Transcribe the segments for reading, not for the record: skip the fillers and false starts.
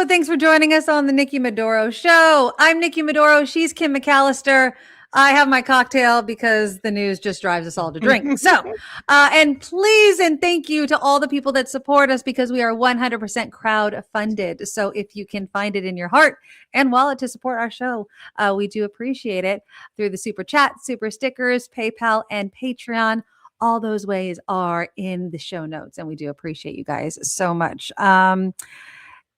Hello, thanks for joining us on the Nikki Maduro Show. I'm Nikki Maduro. She's Kim McAllister. I have my cocktail because the news just drives us all to drink. So, and please and thank you to all the people that support us because we are 100% crowd funded. So if you can find it in your heart and wallet to support our show, we do appreciate it through the super chat, super stickers, PayPal, and Patreon. All those ways are in the show notes, and we do appreciate you guys so much.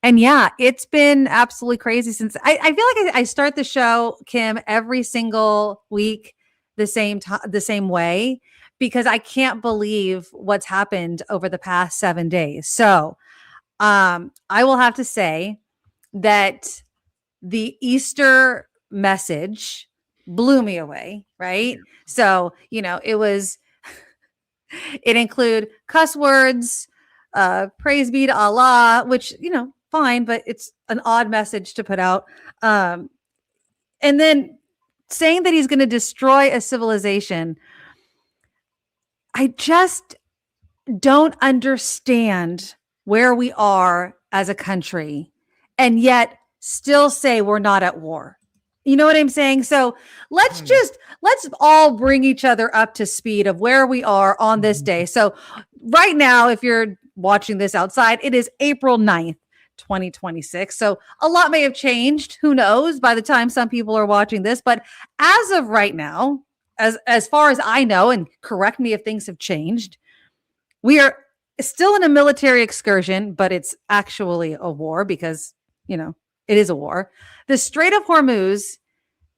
And yeah, it's been absolutely crazy since I feel like I start the show, Kim, every single week the same way, because I can't believe what's happened over the past 7 days. So I will have to say that the Easter message blew me away, right? So, it include cuss words, praise be to Allah, which, fine, but it's an odd message to put out. And then saying that he's going to destroy a civilization. I just don't understand where we are as a country and yet still say we're not at war. You know what I'm saying? So let's all bring each other up to speed of where we are on this day. So right now, if you're watching this outside, it is April 9th. 2026. So a lot may have changed. Who knows by the time some people are watching this, but as of right now, as far as I know, and correct me if things have changed, we are still in a military excursion, but it's actually a war because, it is a war. The Strait of Hormuz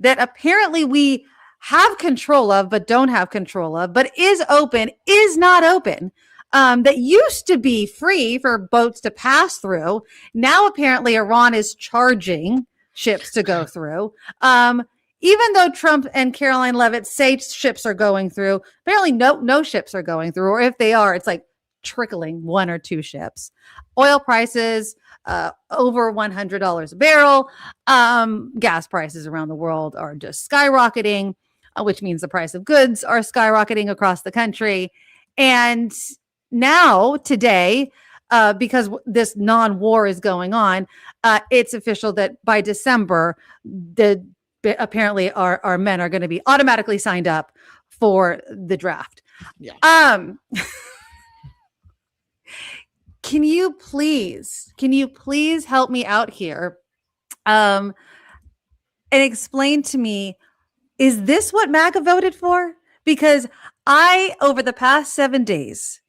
that apparently we have control of, but don't have control of, but is open, is not open. That used to be free for boats to pass through. Now, apparently, Iran is charging ships to go through. Even though Trump and Caroline Leavitt say ships are going through, apparently no ships are going through. Or if they are, it's like trickling one or two ships. Oil prices over $100 a barrel. Gas prices around the world are just skyrocketing, which means the price of goods are skyrocketing across the country. And now, today, because this non-war is going on, it's official that by December, apparently our men are going to be automatically signed up for the draft. Yeah. Can you please help me out here, and explain to me, is this what MAGA voted for? Because I, over the past 7 days,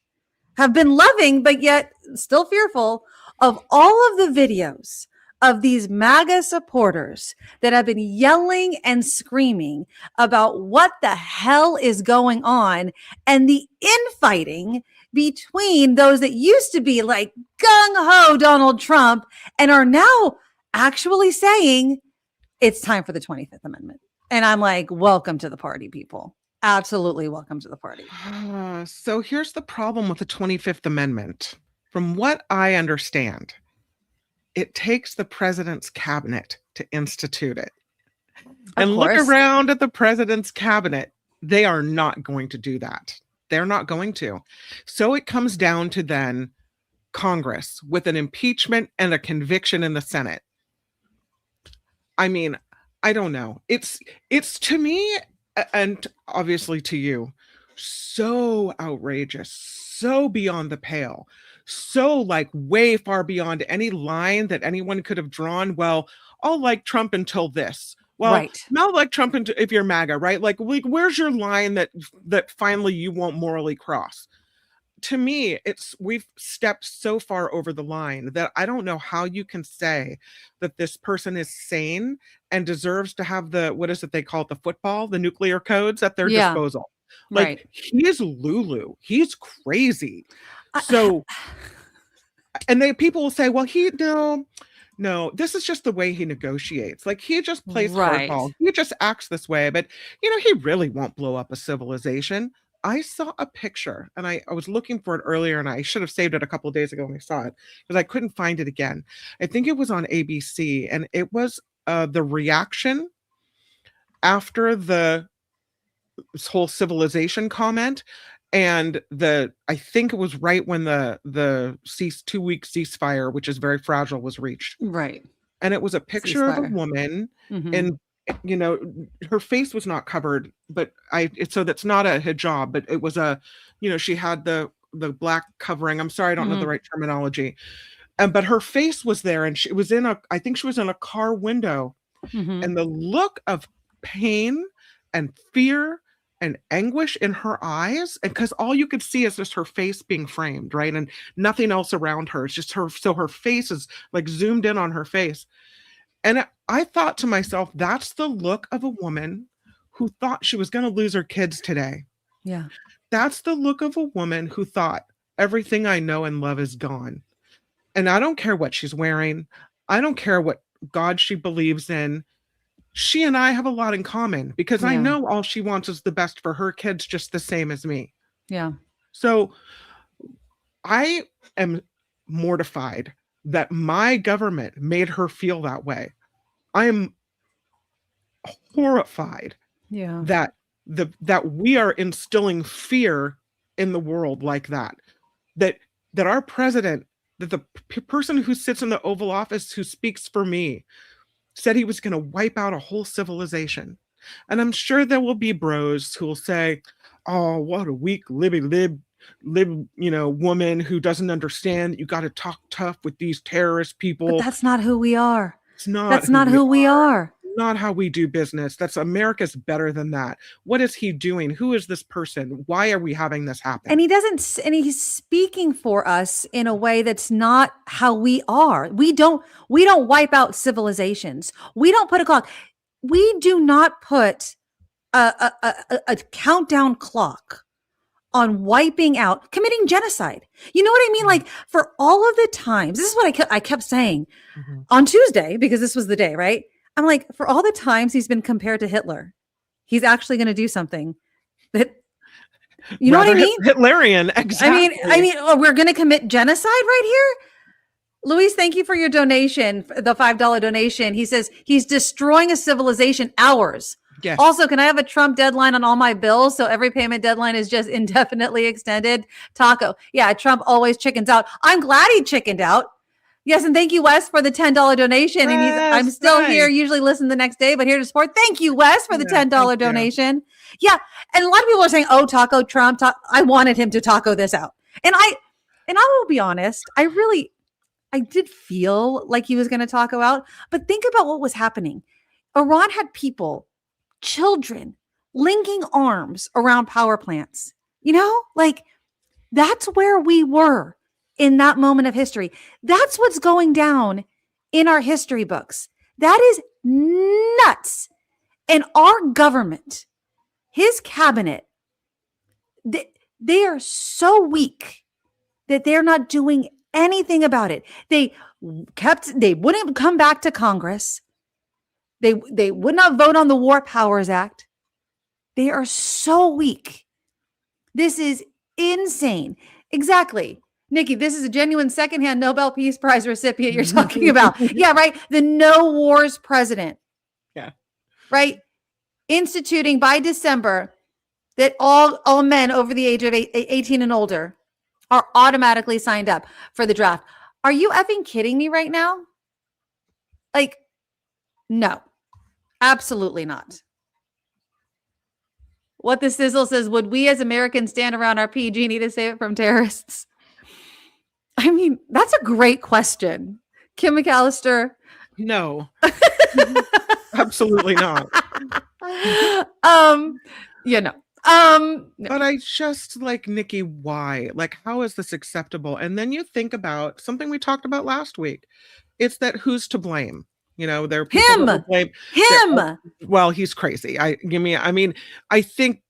have been loving, but yet still fearful of all of the videos of these MAGA supporters that have been yelling and screaming about what the hell is going on and the infighting between those that used to be like gung-ho Donald Trump and are now actually saying it's time for the 25th Amendment. And I'm like, welcome to the party, people. Absolutely welcome to the party. So here's the problem with the 25th Amendment. From what I understand, it takes the president's cabinet to institute it. And look around at the president's cabinet. They are not going to do that. They're not going to. So it comes down to then Congress with an impeachment and a conviction in the Senate. I mean, I don't know. It's to me, and obviously to you, so outrageous, so beyond the pale, so like way far beyond any line that anyone could have drawn. Well, I'll like Trump until this. Well, right. Not like Trump if you're MAGA, right? Like, where's your line that finally you won't morally cross? To me, we've stepped so far over the line that I don't know how you can say that this person is sane and deserves to have what is it they call it, the nuclear codes at their disposal. Like, right. He is Lulu. He's crazy. So, and people will say, well, no, this is just the way he negotiates. Like, he just plays hardball. He just acts this way, but he really won't blow up a civilization. I saw a picture, and I was looking for it earlier, and I should have saved it a couple of days ago when I saw it, because I couldn't find it again. I think it was on ABC, and it was the reaction after this whole civilization comment, And I think it was right when the 2-week ceasefire, which is very fragile, was reached. Right. And it was a picture of a Ceasefire. woman, Mhm. and her face was not covered, but so that's not a hijab, but it was she had the black covering. I'm sorry, I don't know the right terminology. But her face was there, and she was I think she was in a car window, and the look of pain and fear and anguish in her eyes, and because all you could see is just her face being framed, right, and nothing else around her. It's just her, so her face is like zoomed in on her face. And I thought to myself, that's the look of a woman who thought she was going to lose her kids today. Yeah. That's the look of a woman who thought everything I know and love is gone. And I don't care what she's wearing. I don't care what God she believes in. She and I have a lot in common, because I know all she wants is the best for her kids, just the same as me. Yeah. So I am mortified that my government made her feel that way. I am horrified that we are instilling fear in the world like that. That our president, that the person who sits in the Oval Office who speaks for me, said he was going to wipe out a whole civilization. And I'm sure there will be bros who will say, "Oh, what a weak lib, woman who doesn't understand that you got to talk tough with these terrorist people." But that's not who we are. It's not. That's not who we are. Not how we do business. That's America's better than that. What is he doing? Who is this person? Why are we having this happen? And he's speaking for us in a way that's not how we are. We don't wipe out civilizations. We don't put a clock. We do not put a countdown clock on wiping out, committing genocide. You know what I mean? Like, for all of the times, this is what I kept saying on Tuesday, because this was the day, right? I'm like, for all the times he's been compared to Hitler, he's actually going to do something that, you know what I mean? Hitlerian, exactly. I mean, we're going to commit genocide right here. Luis, thank you for your donation, the $5 donation. He says he's destroying a civilization, ours. Yes. Also, can I have a Trump deadline on all my bills? So every payment deadline is just indefinitely extended. Taco. Yeah, Trump always chickens out. I'm glad he chickened out. Yes, and thank you, Wes, for the $10 donation. And I'm still here, usually listen the next day, but here to support. Thank you, Wes, for the $10 donation. Yeah, and a lot of people are saying, "Oh, Taco Trump." I wanted him to taco this out, and I will be honest. I did feel like he was going to taco out, but think about what was happening. Iran had people, children, linking arms around power plants. Like, that's where we were in that moment of history. That's what's going down in our history books. That is nuts. And our government, his cabinet, they are so weak that they're not doing anything about it. They wouldn't come back to Congress. They would not vote on the War Powers Act. They are so weak. This is insane. Exactly. Nikki, this is a genuine secondhand Nobel Peace Prize recipient you're talking about. Yeah, right. The no wars president. Yeah. Right. Instituting by December that all men over the age of 18 and older are automatically signed up for the draft. Are you effing kidding me right now? Like, no, absolutely not. What the Sizzle says, would we as Americans stand around our PG&E to save it from terrorists? I mean, that's a great question. Kim McAllister. No. Absolutely not. No. But I just, like, Nikki, why? Like, how is this acceptable? And then you think about something we talked about last week. It's that who's to blame? There are people that will blame him. Well, he's crazy. I think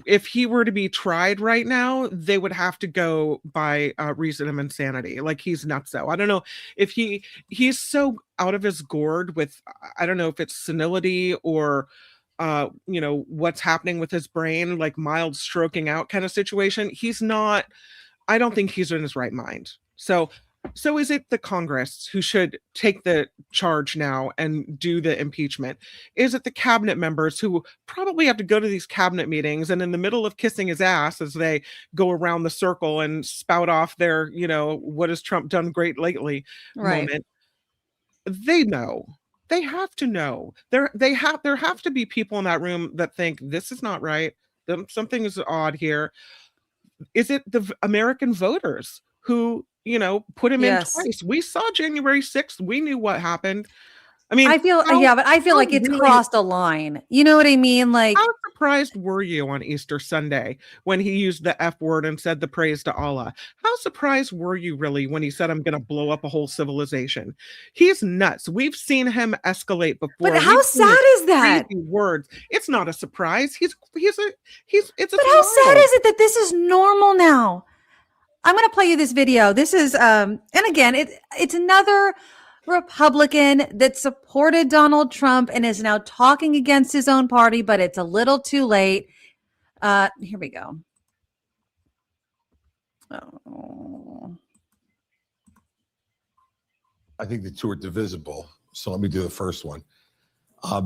if he were to be tried right now, they would have to go by reason of insanity. Like, he's nutso. I don't know if he's so out of his gourd with, I don't know if it's senility or what's happening with his brain, like mild stroking out kind of situation. I don't think he's in his right mind. So So is it the Congress who should take the charge now and do the impeachment? Is it the cabinet members who probably have to go to these cabinet meetings and in the middle of kissing his ass as they go around the circle and spout off their, what has Trump done great lately Right. moment? They know. They have to know. There have to be people in that room that think this is not right. Something is odd here. Is it the American voters who, put him in Yes. twice? We saw January 6th. We knew what happened. I mean, I feel but I feel like it's crossed a line. You know what I mean? Like, how surprised were you on Easter Sunday when he used the F word and said the praise to Allah? How surprised were you really when he said, I'm going to blow up a whole civilization? He's nuts. We've seen him escalate before. but how sad is that? Crazy words. It's not a surprise. It's But how sad is it that this is normal now? I'm going to play you this video. This is, and again, it's another Republican that supported Donald Trump and is now talking against his own party, but it's a little too late. Here we go. Oh. I think the two are divisible. So let me do the first one. I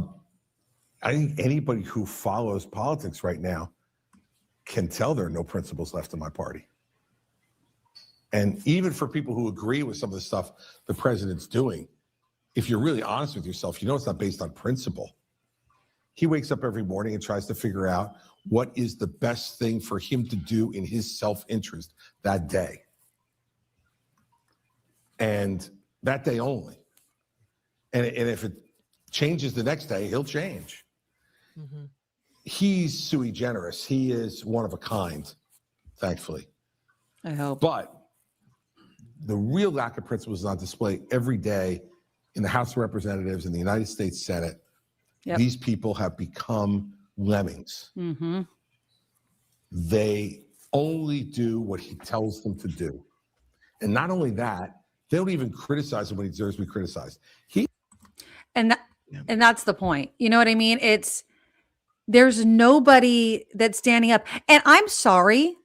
think anybody who follows politics right now can tell there are no principles left in my party. And even for people who agree with some of the stuff the president's doing, if you're really honest with yourself, you know it's not based on principle. He wakes up every morning and tries to figure out what is the best thing for him to do in his self-interest that day. And that day only. And if it changes the next day, he'll change. Mm-hmm. He's sui generis. He is one of a kind, thankfully. I hope. But the real lack of principles is on display every day in the House of Representatives and the United States Senate. Yep. These people have become lemmings. Mm-hmm. They only do what he tells them to do. And not only that, they don't even criticize him when he deserves to be criticized. And that's the point. You know what I mean? There's nobody that's standing up. And I'm sorry,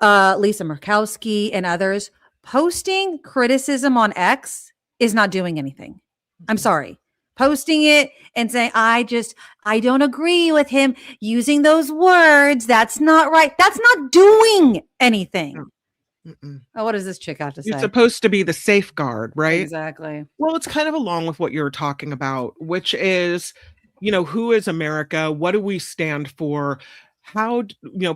Lisa Murkowski and others, posting criticism on X is not doing anything. I'm sorry. Posting it and saying, I don't agree with him using those words. That's not right. That's not doing anything. Oh, what does this chick have to say? It's supposed to be the safeguard, right? Exactly. Well, it's kind of along with what you're talking about, which is, who is America? What do we stand for? How,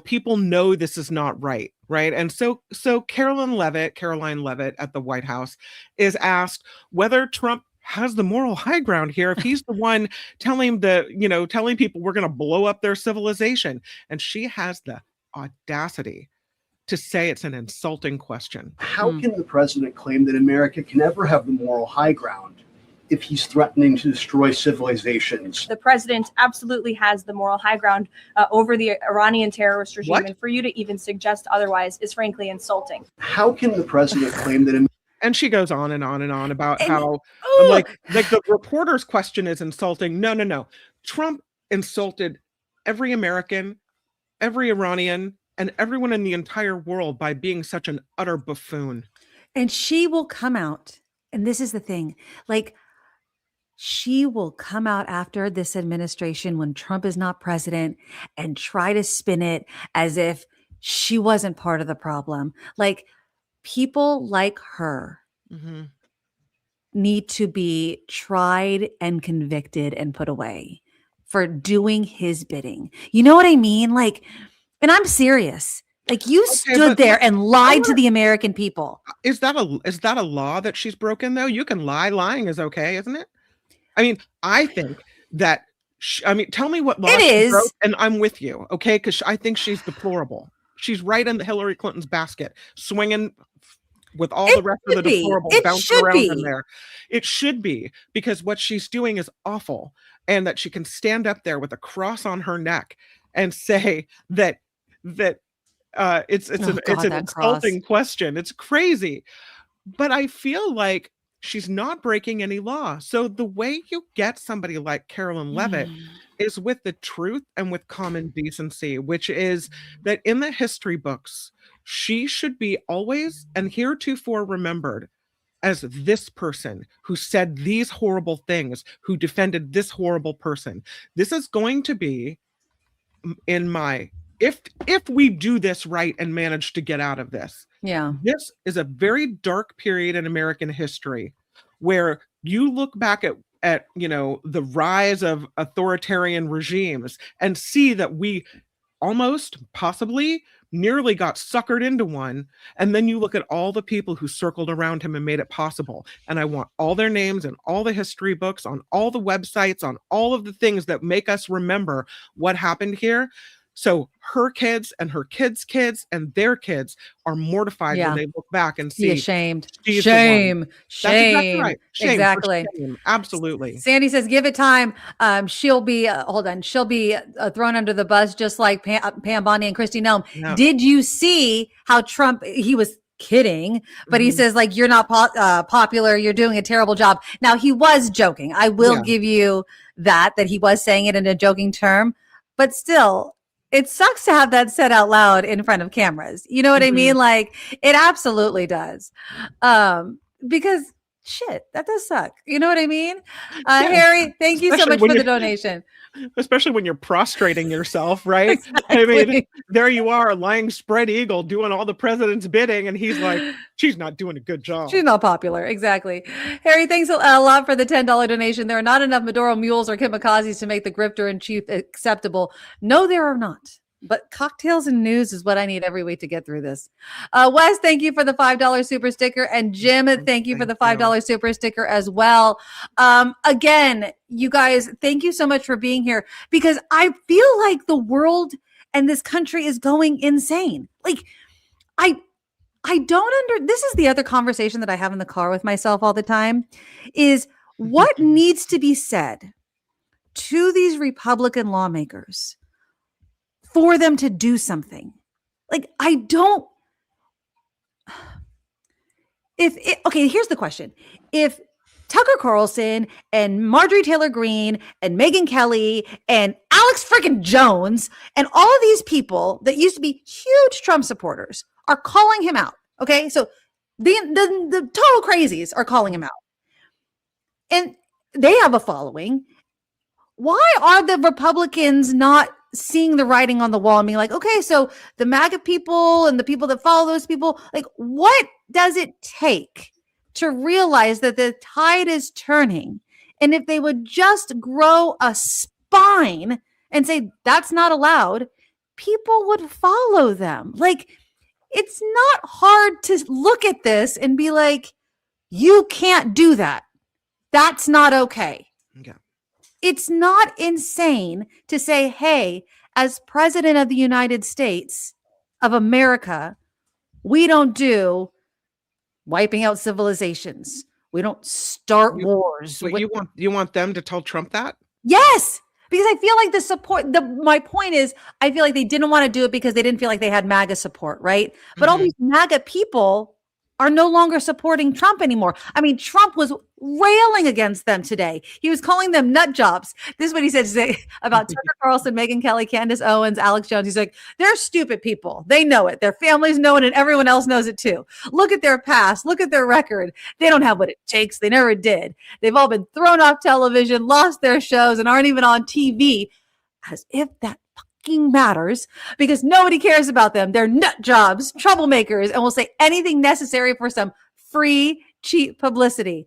people know this is not right, right? And so Caroline Leavitt at the White House is asked whether Trump has the moral high ground here if he's the one telling people we're going to blow up their civilization. And she has the audacity to say it's an insulting question. How can the president claim that America can ever have the moral high ground if he's threatening to destroy civilizations? The president absolutely has the moral high ground over the Iranian terrorist regime. What? And for you to even suggest otherwise is frankly insulting. How can the president claim that? And she goes on and on and on about how like the reporter's question is insulting. No. Trump insulted every American, every Iranian, and everyone in the entire world by being such an utter buffoon. And she will come out, and this is the thing, like, she will come out after this administration when Trump is not president and try to spin it as if she wasn't part of the problem. Like, people like her need to be tried and convicted and put away for doing his bidding. You know what I mean? Like, and I'm serious. Like, you stood there and lied to the American people. Is that a law that she's broken though? You can lie. Lying is okay, isn't it? I mean, I think that. Tell me what law it is, broke, and I'm with you, okay? Because I think she's deplorable. She's right in Hillary Clinton's basket, swinging with all the rest of the deplorable bouncing around in there. It should be, because what she's doing is awful, and that she can stand up there with a cross on her neck and say that it's an insulting question. It's crazy, but I feel like she's not breaking any law. So the way you get somebody like Caroline Leavitt is with the truth and with common decency, which is that in the history books, she should be always and heretofore remembered as this person who said these horrible things, who defended this horrible person. This is going to be in my, if we do this right and manage to get out of this, Yeah. this is a very dark period in American history where you look back at the rise of authoritarian regimes and see that we almost possibly nearly got suckered into one. And then you look at all the people who circled around him and made it possible. And I want all their names and all the history books on all the websites, on all of the things that make us remember what happened here. So her kids and her kids' kids and their kids are mortified when they look back and see ashamed. Shame. Shame. That's exactly right. Shame for Exactly. shame. Absolutely. Sandy says, give it time. She'll be, she'll be thrown under the bus just like Pam Bondi and Kristi Noem. Yeah. Did you see how Trump, he was kidding, but he says like, you're not popular. You're doing a terrible job. Now he was joking. I will give you that he was saying it in a joking term, but still, it sucks to have that said out loud in front of cameras. You know what I mean? Like it absolutely does. Because shit, that does suck. You know what I mean? Harry, thank you so much for the donation. Especially when you're prostrating yourself, right? Exactly. I mean, there you are lying spread eagle doing all the president's bidding. And he's like, she's not doing a good job. She's not popular. Exactly. Harry, thanks a lot for the $10 donation. There are not enough Maduro mules or kamikazes to make the grifter in chief acceptable. No, there are not. But cocktails and news is what I need every week to get through this. Wes, thank you for the $5 super sticker. And Jim, thank you for the $5 super sticker as well. Again, you guys, thank you so much for being here because I feel like the world and this country is going insane. Like, this is the other conversation that I have in the car with myself all the time is what needs to be said to these Republican lawmakers for them to do something. Like, here's the question. If Tucker Carlson and Marjorie Taylor Greene and Megyn Kelly and Alex freaking Jones and all of these people that used to be huge Trump supporters are calling him out. Okay. So the total crazies are calling him out and they have a following. Why are the Republicans not seeing the writing on the wall and being like, okay, so the MAGA people and the people that follow those people, like, what does it take to realize that the tide is turning? And if they would just grow a spine and say, that's not allowed, people would follow them. Like, it's not hard to look at this and be like, you can't do that. That's not okay. Yeah. It's not insane to say, hey, as president of the United States of America, we don't do wiping out civilizations. We don't start wars. But you want them to tell Trump that? Yes, because I feel like the support, my point is, I feel like they didn't want to do it because they didn't feel like they had MAGA support, right? But all these MAGA people are no longer supporting Trump anymore. I mean, Trump was railing against them today. He was calling them nut jobs. This is what he said today about Tucker Carlson, Megyn Kelly, Candace Owens, Alex Jones. He's like, they're stupid people. They know it. Their families know it, and everyone else knows it too. Look at their past. Look at their record. They don't have what it takes. They never did. They've all been thrown off television, lost their shows, and aren't even on TV. As if that matters, because nobody cares about them. They're nut jobs, troublemakers, and will say anything necessary for some free, cheap publicity.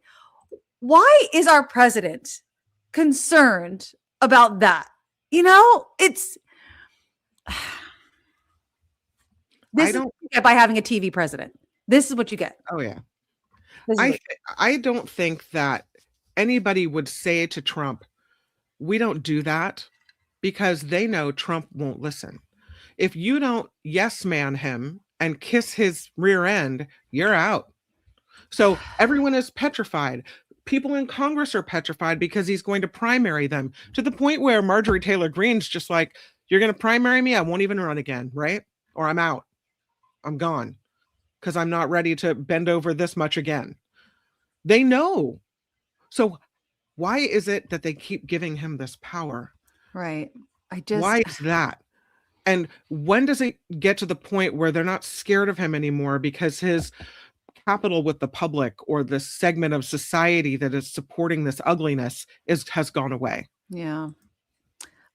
Why is our president concerned about that? You know, it's this is what you get by having a TV president. This is what you get. Oh yeah. I don't think that anybody would say to Trump, we don't do that, because they know Trump won't listen. If you don't yes man him and kiss his rear end, you're out. So everyone is petrified. People in Congress are petrified because he's going to primary them, to the point where Marjorie Taylor Greene's just like, you're going to primary me? I won't even run again, right? Or I'm out. I'm gone because I'm not ready to bend over this much again. They know. So why is it that they keep giving him this power? Right. Why is that? And when does it get to the point where they're not scared of him anymore because his capital with the public or this segment of society that is supporting this ugliness has gone away. Yeah.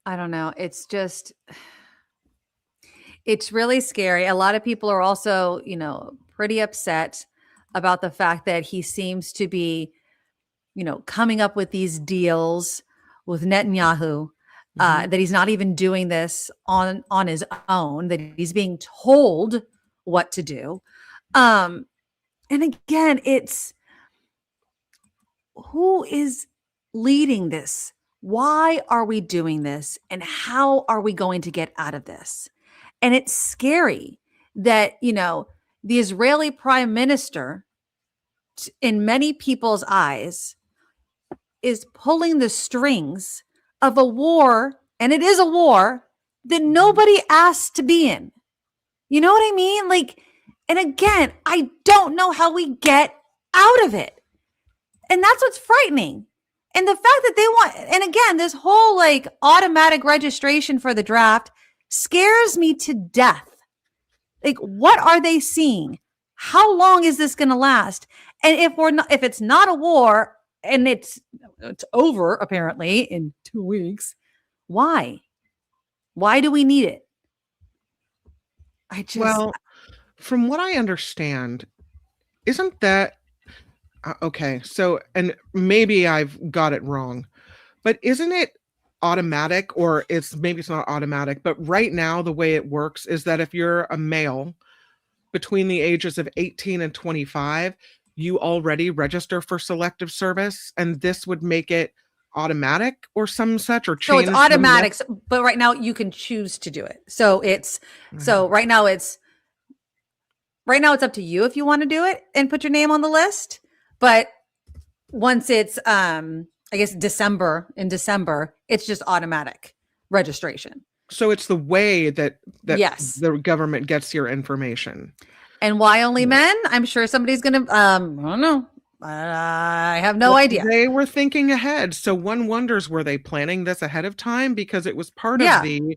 I don't know. It's just, it's really scary. A lot of people are also, pretty upset about the fact that he seems to be, coming up with these deals with Netanyahu, that he's not even doing this on his own, that he's being told what to do. And again, it's who is leading this? Why are we doing this? And how are we going to get out of this? And it's scary that, the Israeli prime minister, in many people's eyes, is pulling the strings of a war, and it is a war that nobody asked to be in. You know what I mean? And again, I don't know how we get out of it. And that's what's frightening. And the fact that they want, and again, this whole automatic registration for the draft scares me to death. What are they seeing? How long is this going to last? And if it's not a war and it's over apparently in 2 weeks, why? Why do we need it? Well, from what I understand, isn't that okay? So, and maybe I've got it wrong, but isn't it automatic, or maybe it's not automatic, but right now the way it works is that if you're a male between the ages of 18 and 25, you already register for selective service, and this would make it automatic or some such, or change. So it's automatic, but right now you can choose to do it. So right now it's up to you if you want to do it and put your name on the list. But once it's I guess in December, it's just automatic registration. So it's the way that yes, the government gets your information. And why only men? I'm sure somebody's going to, I don't know. I have no idea. They were thinking ahead. So one wonders, were they planning this ahead of time? Because it was part of the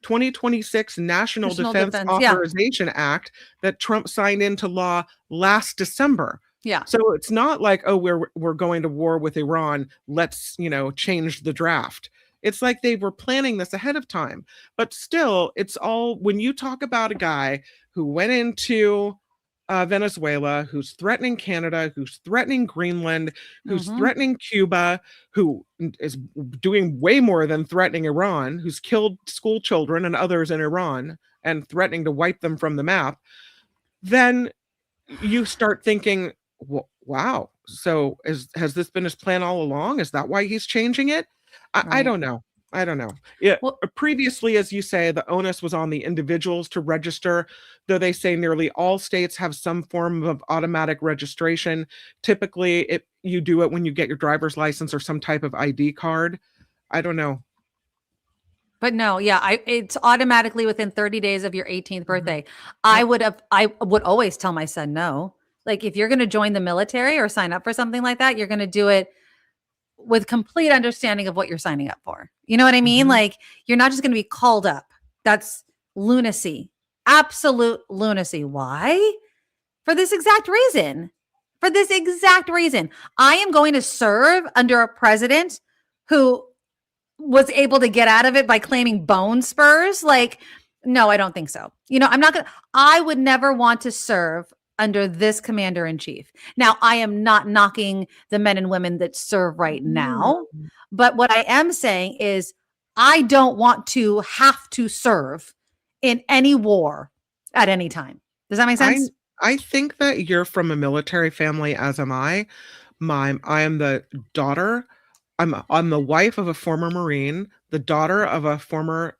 2026 National Defense Authorization Act that Trump signed into law last December. Yeah. So it's not like, oh, we're going to war with Iran, let's, change the draft. It's like they were planning this ahead of time. But still, it's all, when you talk about a guy who went into Venezuela, who's threatening Canada, who's threatening Greenland, who's threatening Cuba, who is doing way more than threatening Iran, who's killed school children and others in Iran and threatening to wipe them from the map, then you start thinking, wow, so has this been his plan all along? Is that why he's changing it? I don't know. Yeah. Well, previously, as you say, the onus was on the individuals to register, though they say nearly all states have some form of automatic registration. Typically, you do it when you get your driver's license or some type of ID card. I don't know. But no, it's automatically within 30 days of your 18th birthday. I would always tell my son no. If you're going to join the military or sign up for something like that, you're going to do it with complete understanding of what you're signing up for. You know what I mean? You're not just going to be called up. That's lunacy, absolute lunacy. Why? For this exact reason. I am going to serve under a president who was able to get out of it by claiming bone spurs. No, I don't think so. I would never want to serve under this commander in chief. Now, I am not knocking the men and women that serve right now, but what I am saying is I don't want to have to serve in any war at any time. Does that make sense? I think that you're from a military family, as am I. I am the daughter. I'm the wife of a former Marine, the daughter of a former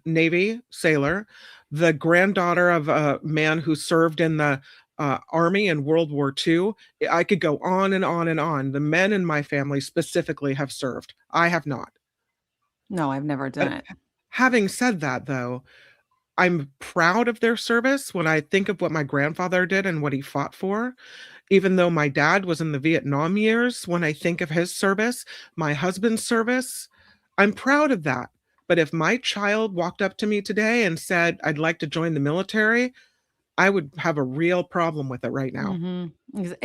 Navy sailor, the granddaughter of a man who served in the Army in World War II. I could go on and on and on. The men in my family specifically have served. I have not. No, I've never done it. Having said that, though, I'm proud of their service when I think of what my grandfather did and what he fought for. Even though my dad was in the Vietnam years, when I think of his service, my husband's service, I'm proud of that. But if my child walked up to me today and said, I'd like to join the military, I would have a real problem with it right now.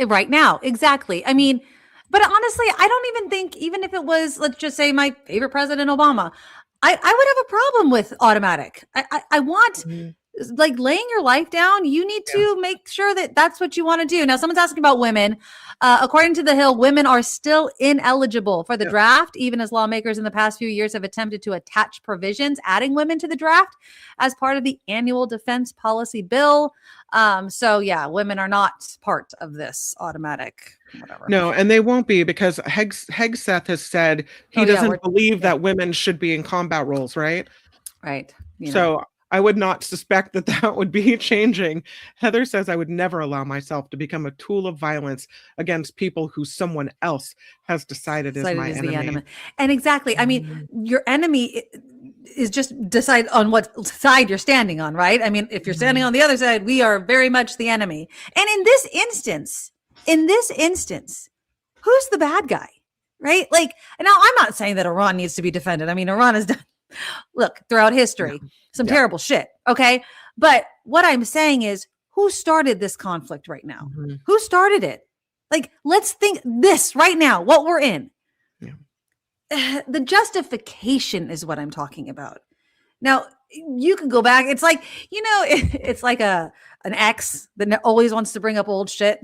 Right now, exactly. I mean, but honestly, I don't even think, even if it was, let's just say, my favorite president, Obama, I would have a problem with automatic. I want, like, laying your life down. You need to make sure that that's what you want to do. Now, someone's asking about women. According to The Hill, women are still ineligible for the draft, even as lawmakers in the past few years have attempted to attach provisions adding women to the draft as part of the annual defense policy bill. So yeah, women are not part of this automatic whatever. No, and they won't be, because Hegseth has said he doesn't believe that women should be in combat roles, right? Right. So I would not suspect that that would be changing. Heather says, I would never allow myself to become a tool of violence against people who someone else has decided is my enemy. And exactly. I mean, your enemy is just decide on what side you're standing on, right? I mean, if you're standing on the other side, we are very much the enemy. And in this instance, who's the bad guy, right? Like, now I'm not saying that Iran needs to be defended. I mean, Iran has done, look, throughout history, some terrible shit. Okay. But what I'm saying is, who started this conflict right now? Who started it? Like, let's think this right now, what we're in. The justification is what I'm talking about. Now, you can go back. It's like, it's like an ex that always wants to bring up old shit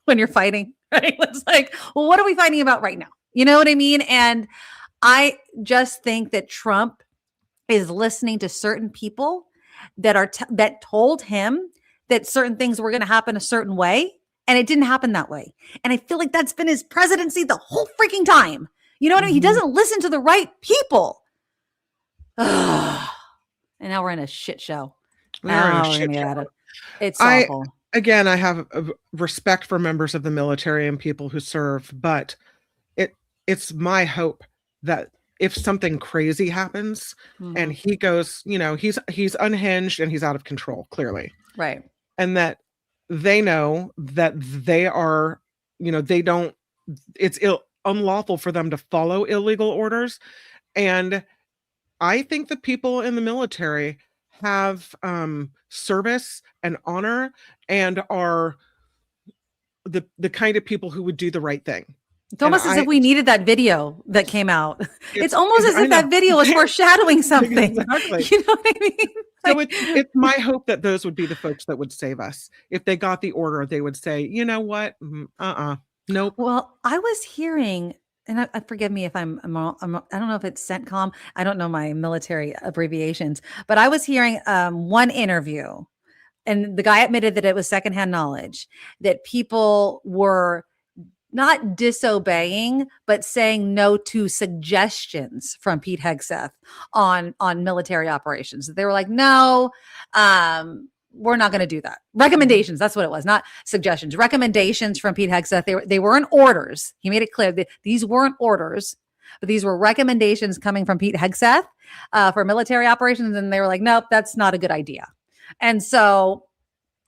when you're fighting, right? It's like, well, what are we fighting about right now? You know what I mean? And I just think that Trump is listening to certain people that told him that certain things were going to happen a certain way, and it didn't happen that way. And I feel like that's been his presidency the whole freaking time. You know what I mean? He doesn't listen to the right people. And now we're in a shit show. It's awful. Again, I have a respect for members of the military and people who serve, but it's my hope that if something crazy happens and he goes, he's unhinged and he's out of control, clearly. Right. And that they know that they are, it's unlawful for them to follow illegal orders. And I think the people in the military have service and honor and are the kind of people who would do the right thing. It's almost as if we needed that video that came out. It's almost as if that video was foreshadowing something. Exactly. You know what I mean? So it's my hope that those would be the folks that would save us. If they got the order, they would say, you know what? Nope. Well, I was hearing, and forgive me if I don't know if it's CENTCOM. I don't know my military abbreviations, but I was hearing one interview, and the guy admitted that it was secondhand knowledge, that people were not disobeying, but saying no to suggestions from Pete Hegseth on military operations. They were like, no, we're not going to do that. Recommendations. That's what it was. Not suggestions. Recommendations from Pete Hegseth. They weren't orders. He made it clear that these weren't orders, but these were recommendations coming from Pete Hegseth for military operations. And they were like, nope, that's not a good idea. And so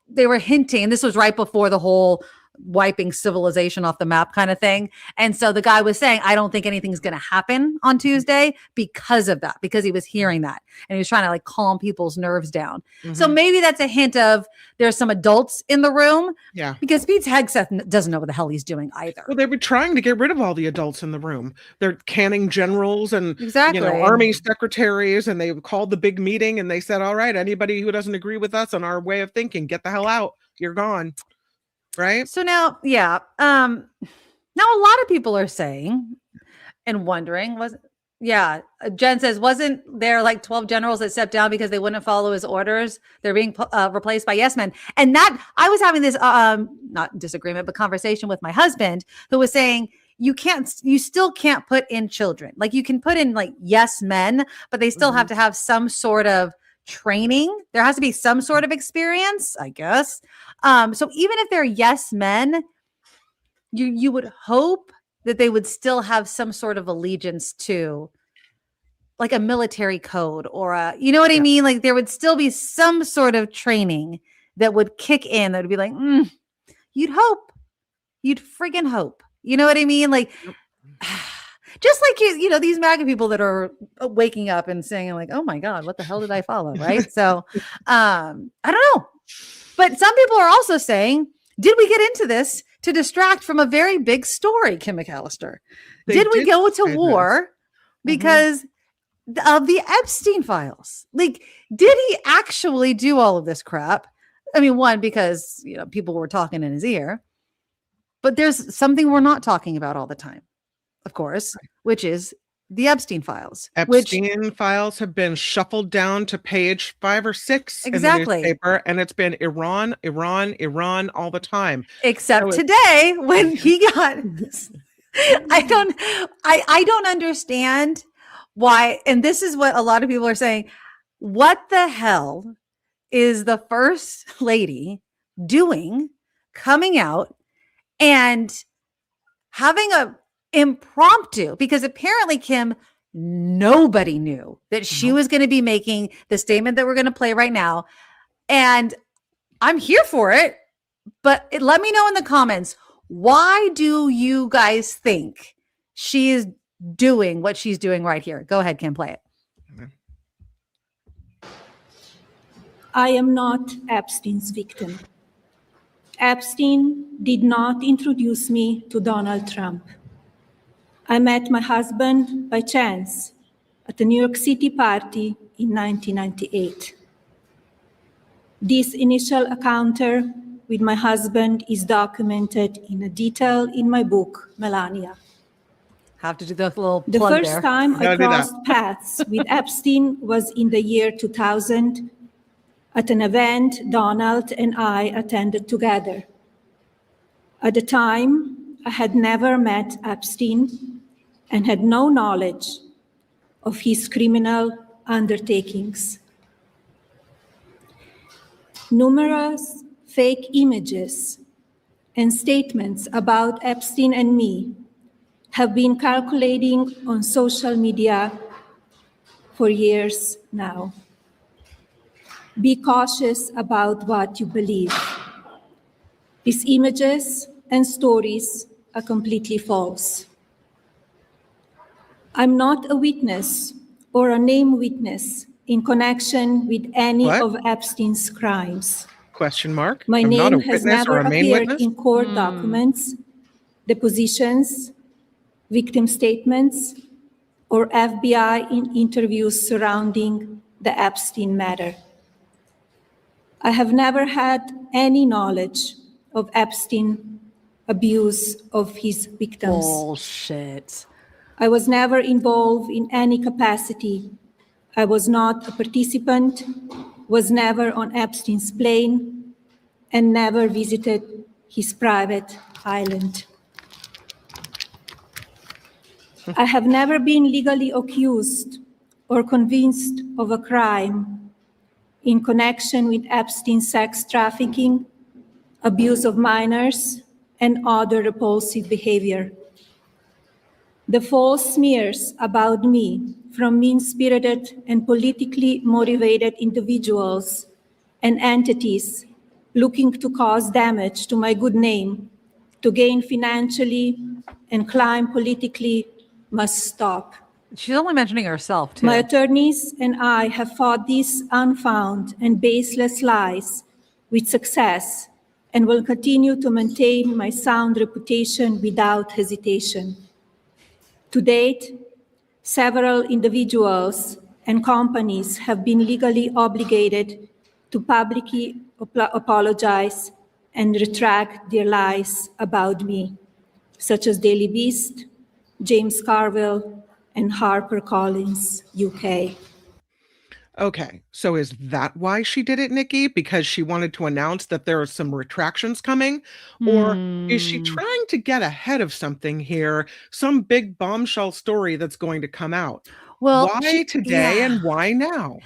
they were hinting, this was right before the whole wiping civilization off the map kind of thing. And so the guy was saying, I don't think anything's going to happen on Tuesday because of that, because he was hearing that. And he was trying to like calm people's nerves down. So maybe that's a hint of there's some adults in the room. Yeah. Because Pete Hegseth doesn't know what the hell he's doing either. Well, they were trying to get rid of all the adults in the room. They're canning generals and Exactly. army secretaries, and they called the big meeting and they said, all right, anybody who doesn't agree with us on our way of thinking, get the hell out. You're gone. Right. So now, now a lot of people are saying and wondering, Jen says, wasn't there like 12 generals that stepped down because they wouldn't follow his orders? They're being replaced by yes men. And that I was having this, not disagreement, but conversation with my husband who was saying, you still can't put in children. Like you can put in like yes men, but they still have to have some sort of training. There has to be some sort of experience, I guess. So even if they're yes men, you would hope that they would still have some sort of allegiance to like a military code or you know what I mean? Like there would still be some sort of training that would kick in that would be like, you'd friggin' hope. You know what I mean? Like, just like these MAGA people that are waking up and saying like, oh my God, what the hell did I follow? Right. So I don't know. But some people are also saying, did we get into this to distract from a very big story, Kim McAllister? Did we go to war because of the Epstein files? Like, did he actually do all of this crap? I mean, one, because people were talking in his ear, but there's something we're not talking about all the time, of course, which is the Epstein files. Epstein files have been shuffled down to page 5 or 6 in the newspaper, and it's been Iran, Iran, Iran all the time. Except today when he got I don't understand why, and this is what a lot of people are saying. What the hell is the first lady doing, coming out and having a impromptu, because apparently, Kim, nobody knew that she was going to be making the statement that we're going to play right now. And I'm here for it, but let me know in the comments, why do you guys think she is doing what she's doing right here? Go ahead, Kim, play it. I am not Epstein's victim. Epstein did not introduce me to Donald Trump. I met my husband by chance at a New York City party in 1998. This initial encounter with my husband is documented in detail in my book, Melania. Have to do the little The plug first there. time I crossed paths with Epstein was in the year 2000 at an event Donald and I attended together. At the time, I had never met Epstein and had no knowledge of his criminal undertakings. Numerous fake images and statements about Epstein and me have been circulating on social media for years now. Be cautious about what you believe. These images and stories are completely false. I'm not a witness or a named witness in connection with any of Epstein's crimes. Question mark. My I'm not a name has witness or never a main appeared witness? in court documents, depositions, victim statements, or FBI in interviews surrounding the Epstein matter. I have never had any knowledge of Epstein abuse of his victims. Bullshit. I was never involved in any capacity. I was not a participant, was never on Epstein's plane, and never visited his private island. I have never been legally accused or convinced of a crime in connection with Epstein's sex trafficking, abuse of minors, and other repulsive behavior. The false smears about me from mean-spirited and politically motivated individuals and entities looking to cause damage to my good name, to gain financially and climb politically, must stop. She's only mentioning herself, too. My attorneys and I have fought these unfounded and baseless lies with success and will continue to maintain my sound reputation without hesitation. To date, several individuals and companies have been legally obligated to publicly apologize and retract their lies about me, such as Daily Beast, James Carville, and HarperCollins, UK. Okay, so is that why she did it, Nikki? Because she wanted to announce that there are some retractions coming? Or is she trying to get ahead of something here? Some big bombshell story that's going to come out? Well, why today and why now?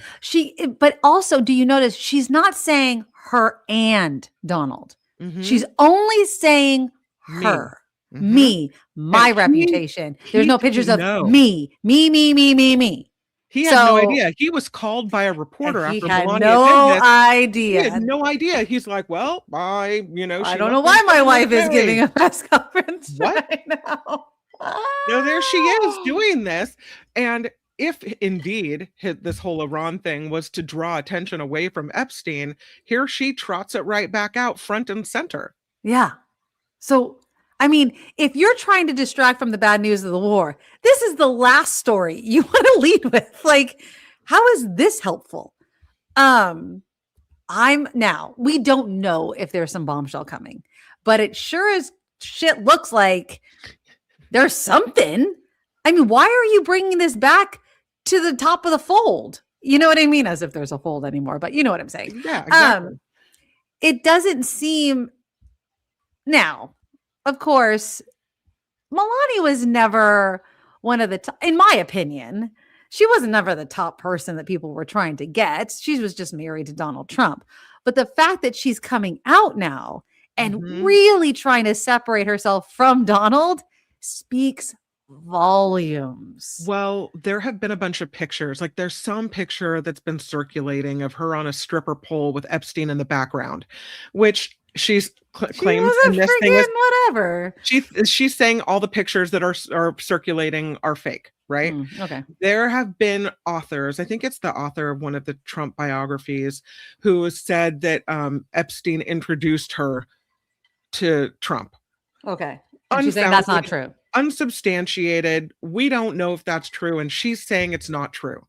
But also, do you notice she's not saying her and Donald? Mhm. She's only saying her. Me, my reputation. There's no pictures of me. He had no idea. He was called by a reporter after Melania no did this. idea. He had no idea. He's like, well, I don't know why my wife is giving a press conference right now. No, there she is doing this. And if indeed this whole Iran thing was to draw attention away from Epstein, here she trots it right back out front and center. Yeah. So, I mean, if you're trying to distract from the bad news of the war, this is the last story you want to lead with. Like, how is this helpful? We don't know if there's some bombshell coming, but it sure as shit looks like there's something. I mean, why are you bringing this back to the top of the fold? You know what I mean? As if there's a fold anymore, but you know what I'm saying. Yeah, exactly. It doesn't seem. Now, of course, Melania was never one of the top, in my opinion, she was never the top person that people were trying to get. She was just married to Donald Trump. But the fact that she's coming out now and really trying to separate herself from Donald speaks volumes. Well, there have been a bunch of pictures. Like there's some picture that's been circulating of her on a stripper pole with Epstein in the background, which she's claims in this thing is whatever. She's saying all the pictures that are circulating are fake, right? Okay. There have been authors, I think it's the author of one of the Trump biographies, who said that Epstein introduced her to Trump. Okay. And she's saying that's not true. Unsubstantiated. We don't know if that's true. And she's saying it's not true.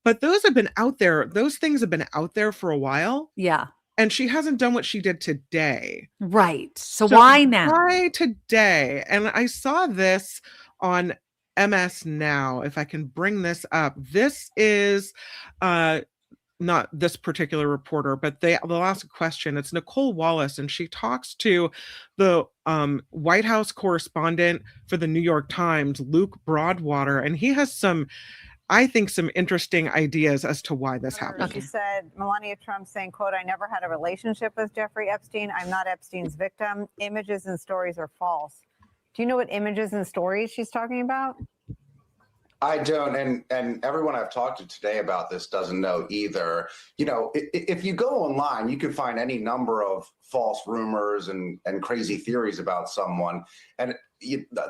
But those have been out there. Those things have been out there for a while. Yeah. And she hasn't done what she did today. Right. So why now? Why today? And I saw this on MS Now, if I can bring this up. This is not this particular reporter, but they'll ask a question. It's Nicole Wallace, and she talks to the White House correspondent for the New York Times, Luke Broadwater, and he has some interesting ideas as to why this happened. She said, Melania Trump saying, quote, "I never had a relationship with Jeffrey Epstein. I'm not Epstein's victim. Images and stories are false." Do you know what images and stories she's talking about? I don't, and everyone I've talked to today about this doesn't know either. You know, if you go online, you can find any number of false rumors and crazy theories about someone. And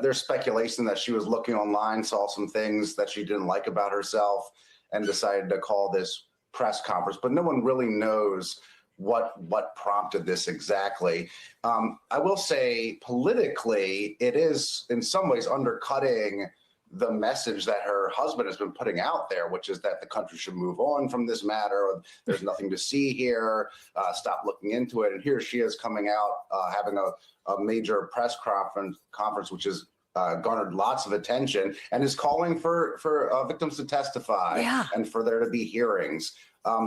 there's speculation that she was looking online, saw some things that she didn't like about herself, and decided to call this press conference. But no one really knows what prompted this exactly. I will say politically, it is in some ways undercutting the message that her husband has been putting out there, which is that the country should move on from this matter. There's nothing to see here. Stop looking into it. And here she is coming out, having a major press conference, which has garnered lots of attention, and is calling for victims to testify and for there to be hearings.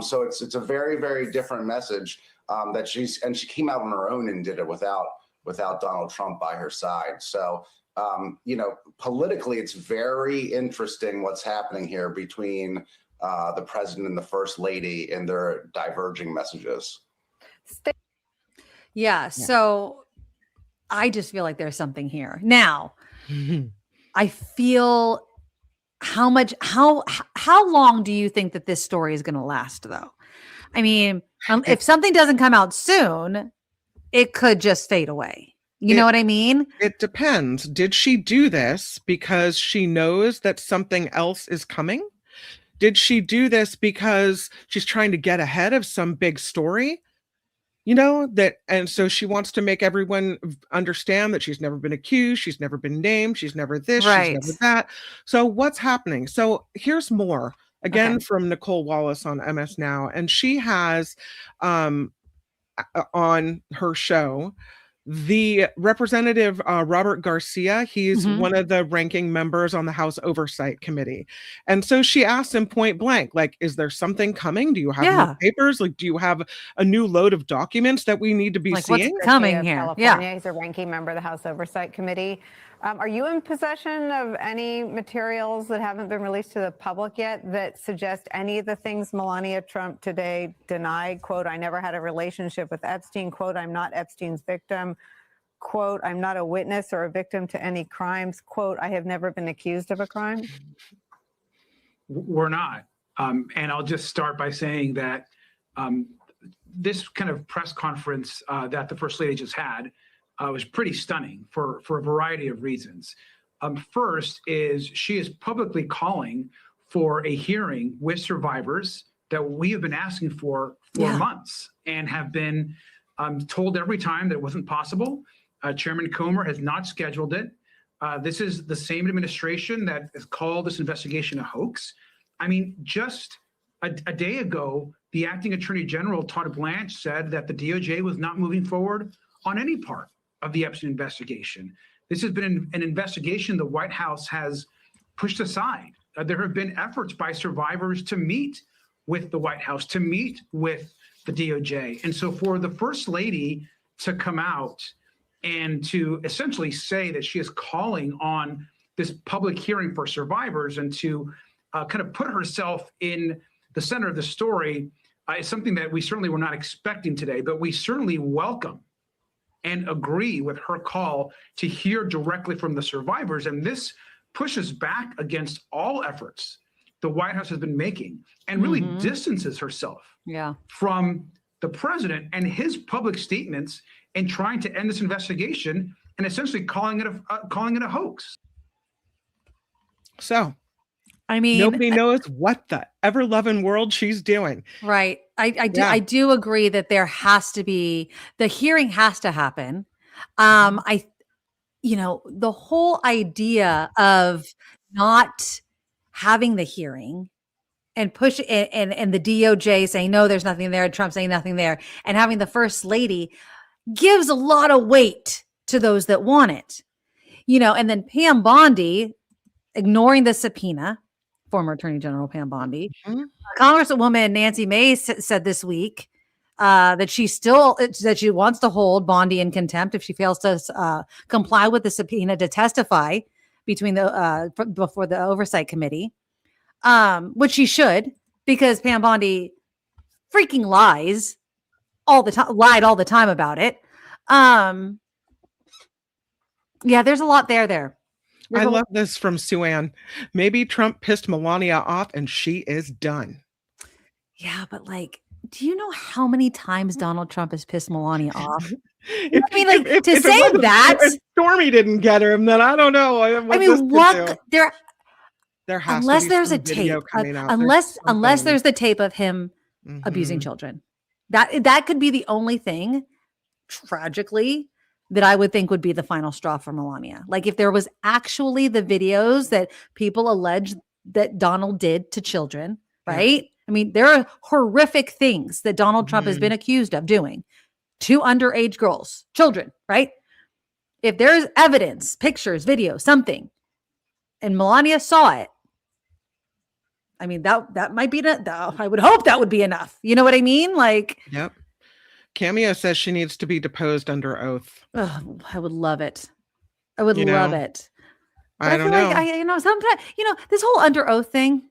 So it's a very, very different message that she came out on her own and did it without Donald Trump by her side. So politically, it's very interesting what's happening here between the president and the first lady in their diverging messages. Yeah. So I just feel like there's something here. Now, I feel how long do you think that this story is going to last, though? I mean, if something doesn't come out soon, it could just fade away. You know what I mean? It depends. Did she do this because she knows that something else is coming? Did she do this because she's trying to get ahead of some big story? And so she wants to make everyone understand that she's never been accused, she's never been named, she's never this, she's never that. So what's happening? So here's more, again, from Nicole Wallace on MS Now. And she has on her show, the representative Robert Garcia, he's one of the ranking members on the House Oversight Committee. And so she asked him point blank, like, is there something coming? Do you have new papers? Like, do you have a new load of documents that we need to be seeing? What's coming here? California. He's a ranking member of the House Oversight Committee. Are you in possession of any materials that haven't been released to the public yet that suggest any of the things Melania Trump today denied? Quote, "I never had a relationship with Epstein." Quote, "I'm not Epstein's victim." Quote, "I'm not a witness or a victim to any crimes." Quote, "I have never been accused of a crime." We're not. And I'll just start by saying that this kind of press conference that the First Lady just had was pretty stunning for a variety of reasons. First is she is publicly calling for a hearing with survivors that we have been asking for months and have been told every time that it wasn't possible. Chairman Comer has not scheduled it. This is the same administration that has called this investigation a hoax. I mean, just a day ago, the acting attorney general, Todd Blanche, said that the DOJ was not moving forward on any part of the Epstein investigation. This has been an investigation the White House has pushed aside. There have been efforts by survivors to meet with the White House, to meet with the DOJ. And so for the First Lady to come out and to essentially say that she is calling on this public hearing for survivors and to kind of put herself in the center of the story is something that we certainly were not expecting today, but we certainly welcome and agree with her call to hear directly from the survivors. And this pushes back against all efforts the White House has been making and really distances herself from the president and his public statements and trying to end this investigation and essentially calling it a hoax. So, I mean, nobody knows what the ever-loving world she's doing. Right. I do agree that there has to be, the hearing has to happen. The whole idea of not having the hearing and push and the DOJ saying, no, there's nothing there, Trump saying nothing there, and having the First Lady gives a lot of weight to those that want it, and then Pam Bondi ignoring the subpoena, former Attorney General Pam Bondi. Congresswoman Nancy Mace said this week that she wants to hold Bondi in contempt if she fails to comply with the subpoena to testify before the Oversight Committee, which she should, because Pam Bondi freaking lied all the time about it. There's a lot there. I love this from Sue Ann. Maybe Trump pissed Melania off and she is done. Yeah, but do you know how many times Donald Trump has pissed Melania off? If Stormy didn't get him, then I don't know. There has unless to be there's some a tape, video coming out. unless there's the tape of him abusing children, that could be the only thing, tragically, that I would think would be the final straw for Melania. Like if there was actually the videos that people allege that Donald did to children, right? I mean, there are horrific things that Donald Trump has been accused of doing to underage girls, children, right? If there's evidence, pictures, video, something, and Melania saw it, I mean, that might be, I would hope that would be enough. You know what I mean? Yep. Cameo says she needs to be deposed under oath. Oh, I would love it. I would love it. But I don't know. Sometimes, this whole under oath thing.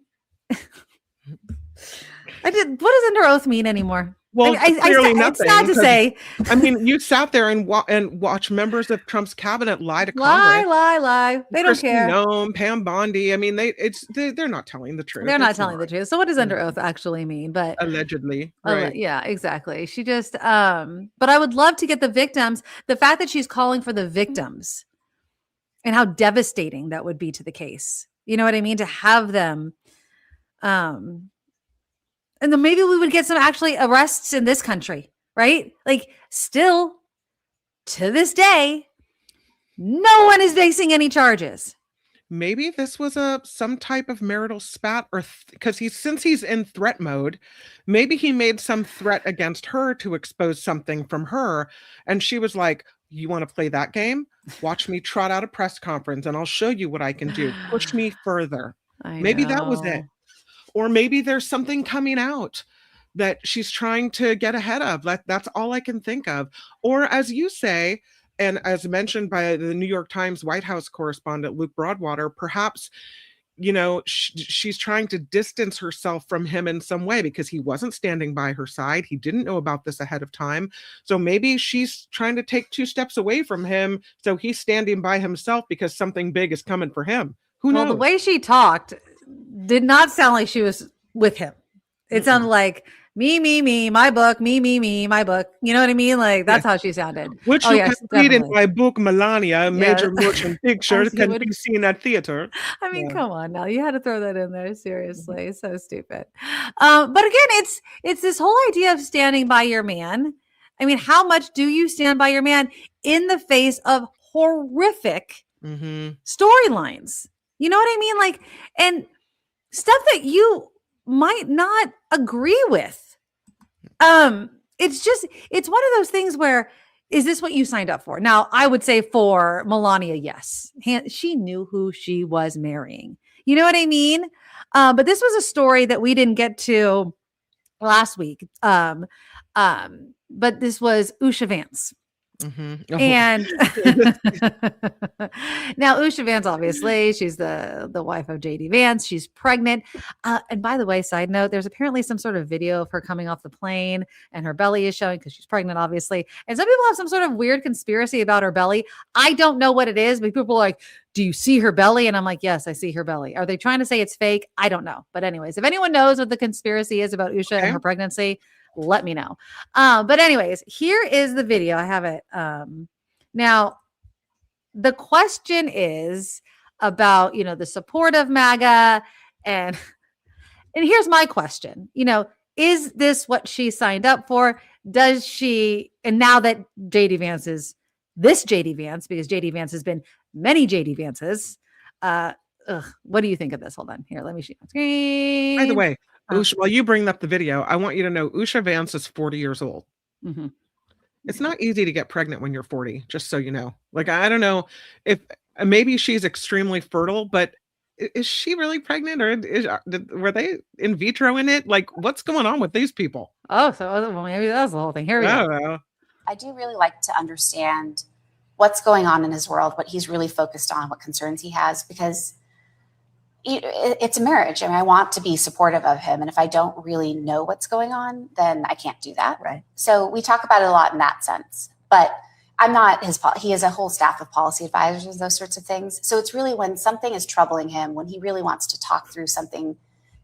What does under oath mean anymore? Well, clearly nothing. It's sad to say. I mean, you sat there and watch members of Trump's cabinet lie to Congress. Lie. They don't care. Noem, Pam Bondi. I mean, they're not telling the truth. They're not telling the truth. So what does under oath actually mean? But allegedly, right? Yeah, exactly. She just. But I would love to get the victims. The fact that she's calling for the victims, and how devastating that would be to the case. You know what I mean? To have them. And then maybe we would get some actually arrests in this country, right? Still, to this day, no one is facing any charges. Maybe this was some type of marital spat, or because since he's in threat mode, maybe he made some threat against her to expose something from her, and she was like, "You want to play that game? Watch me trot out a press conference, and I'll show you what I can do. Push me further." Maybe that was it. Or maybe there's something coming out that she's trying to get ahead of. That's all I can think of. Or as you say, and as mentioned by the New York Times White House correspondent, Luke Broadwater, perhaps, she's trying to distance herself from him in some way because he wasn't standing by her side. He didn't know about this ahead of time. So maybe she's trying to take 2 steps away from him. So he's standing by himself because something big is coming for him. Who knows? Well, the way she talked did not sound like she was with him. It sounded like me, my book, me, my book. You know what I mean? Like that's how she sounded. Which Oh, you yes, can read in definitely. my book, Melania, major Yeah. motion picture As you can would. be seen at theater. I mean, Yeah. come on now. You had to throw that in there. Seriously. So stupid. But again, it's this whole idea of standing by your man. I mean, how much do you stand by your man in the face of horrific storylines? You know what I mean? Like, and stuff that you might not agree with. It's one of those things where, is this what you signed up for? Now, I would say for Melania, yes. She knew who she was marrying. You know what I mean? But this was a story that we didn't get to last week. But this was Usha Vance. And now Usha Vance, obviously, she's the wife of JD Vance. She's pregnant. And by the way, side note, there's apparently some sort of video of her coming off the plane and her belly is showing because she's pregnant, obviously. And some people have some sort of weird conspiracy about her belly. I don't know what it is, but people are like, do you see her belly? And I'm like, yes, I see her belly. Are they trying to say it's fake? I don't know. But anyways, if anyone knows what the conspiracy is about Usha and her pregnancy, let me know. But anyways, here is the video. I have it. Now, the question is about, the support of MAGA. And here's my question, is this what she signed up for? Does she, and now that JD Vance is this JD Vance, because JD Vance has been many JD Vances, what do you think of this? Hold on here. Let me see my screen. By the way, Usha, while you bring up the video, I want you to know Usha Vance is 40 years old. It's not easy to get pregnant when you're 40, just so you know. Like, I don't know if maybe she's extremely fertile, but is she really pregnant, or were they in vitro in it? Like, what's going on with these people? Oh, so maybe that's the whole thing. Here we go. I do really like to understand what's going on in his world, what he's really focused on, what concerns he has, because it's a marriage. I mean, I want to be supportive of him. And if I don't really know what's going on, then I can't do that. Right. So we talk about it a lot in that sense, but I'm not he has a whole staff of policy advisors, those sorts of things. So it's really when something is troubling him, when he really wants to talk through something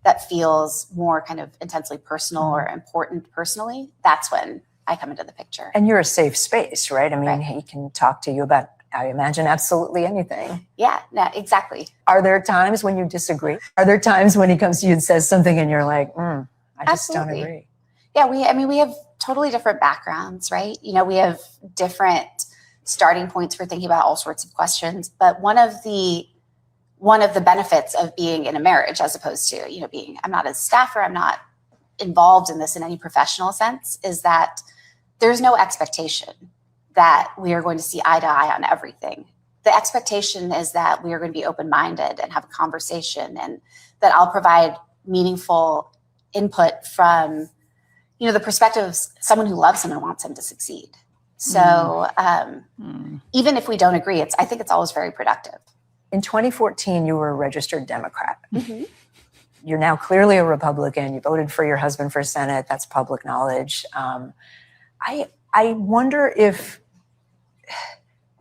that feels more kind of intensely personal or important personally, that's when I come into the picture. And you're a safe space, right? I mean, he can talk to you about, I imagine, absolutely anything. Yeah, exactly. Are there times when you disagree? Are there times when he comes to you and says something and you're like, I just don't agree? Yeah, we have totally different backgrounds, right? We have different starting points for thinking about all sorts of questions. But one of the benefits of being in a marriage, as opposed to, I'm not a staffer, I'm not involved in this in any professional sense, is that there's no expectation that we are going to see eye to eye on everything. The expectation is that we are going to be open-minded and have a conversation, and that I'll provide meaningful input from, the perspective of someone who loves him and wants him to succeed. So even if we don't agree, I think it's always very productive. In 2014, you were a registered Democrat. You're now clearly a Republican. You voted for your husband for Senate. That's public knowledge. I wonder if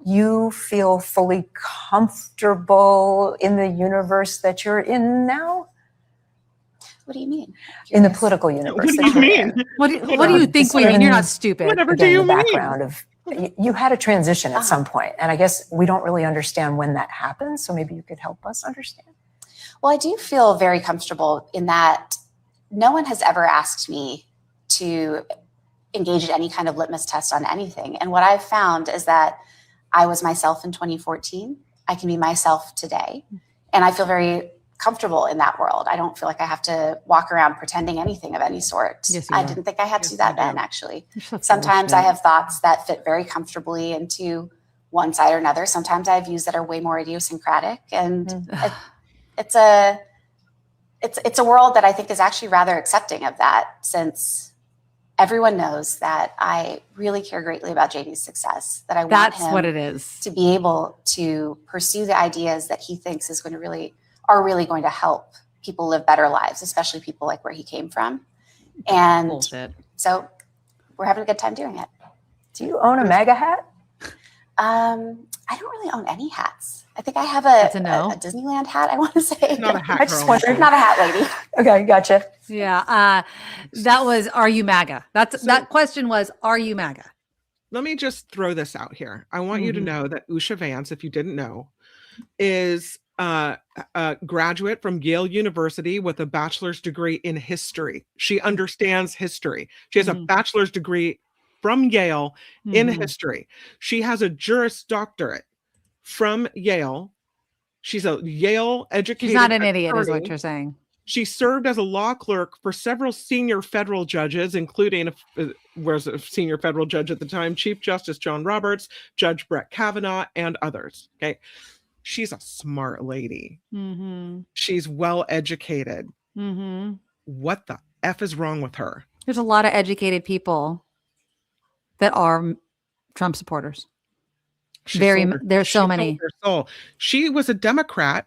you feel fully comfortable in the universe that you're in now? What do you mean? In the political universe. What do you mean? What do you think we mean? You're not stupid. Whatever do you mean? Background of you had a transition at some point, and I guess we don't really understand when that happens. So maybe you could help us understand. Well, I do feel very comfortable in that no one has ever asked me to engage in any kind of litmus test on anything. And what I've found is that I was myself in 2014. I can be myself today. And I feel very comfortable in that world. I don't feel like I have to walk around pretending anything of any sort. Yes, I didn't think I had to do that then, actually. Sometimes I have thoughts that fit very comfortably into one side or another. Sometimes I have views that are way more idiosyncratic. And it's a world that I think is actually rather accepting of that, since everyone knows that I really care greatly about JD's success, that I want him what it is. to be able to pursue the ideas that he thinks are really going to help people live better lives, especially people like where he came from. And so we're having a good time doing it. Do you own a MAGA hat? I don't really own any hats. I think I have That's a a no. Disneyland hat, I want to say. Not a hat I just girl. wondered. Not a hat lady. Okay, gotcha. Yeah. That was, are you MAGA? That question was, are you MAGA? Let me just throw this out here. I want you to know that Usha Vance, if you didn't know, is a graduate from Yale University with a bachelor's degree in history. She understands history. She has a bachelor's degree from Yale in history. She has a Juris Doctorate from Yale. She's a Yale educated. She's not an idiot, is attorney. what you're saying. She served as a law clerk for several senior federal judges, including was a senior federal judge at the time, Chief Justice John Roberts, Judge Brett Kavanaugh, and others. Okay. She's a smart lady. She's well educated. What the F is wrong with her? There's a lot of educated people that are Trump supporters. There's so many. She was a Democrat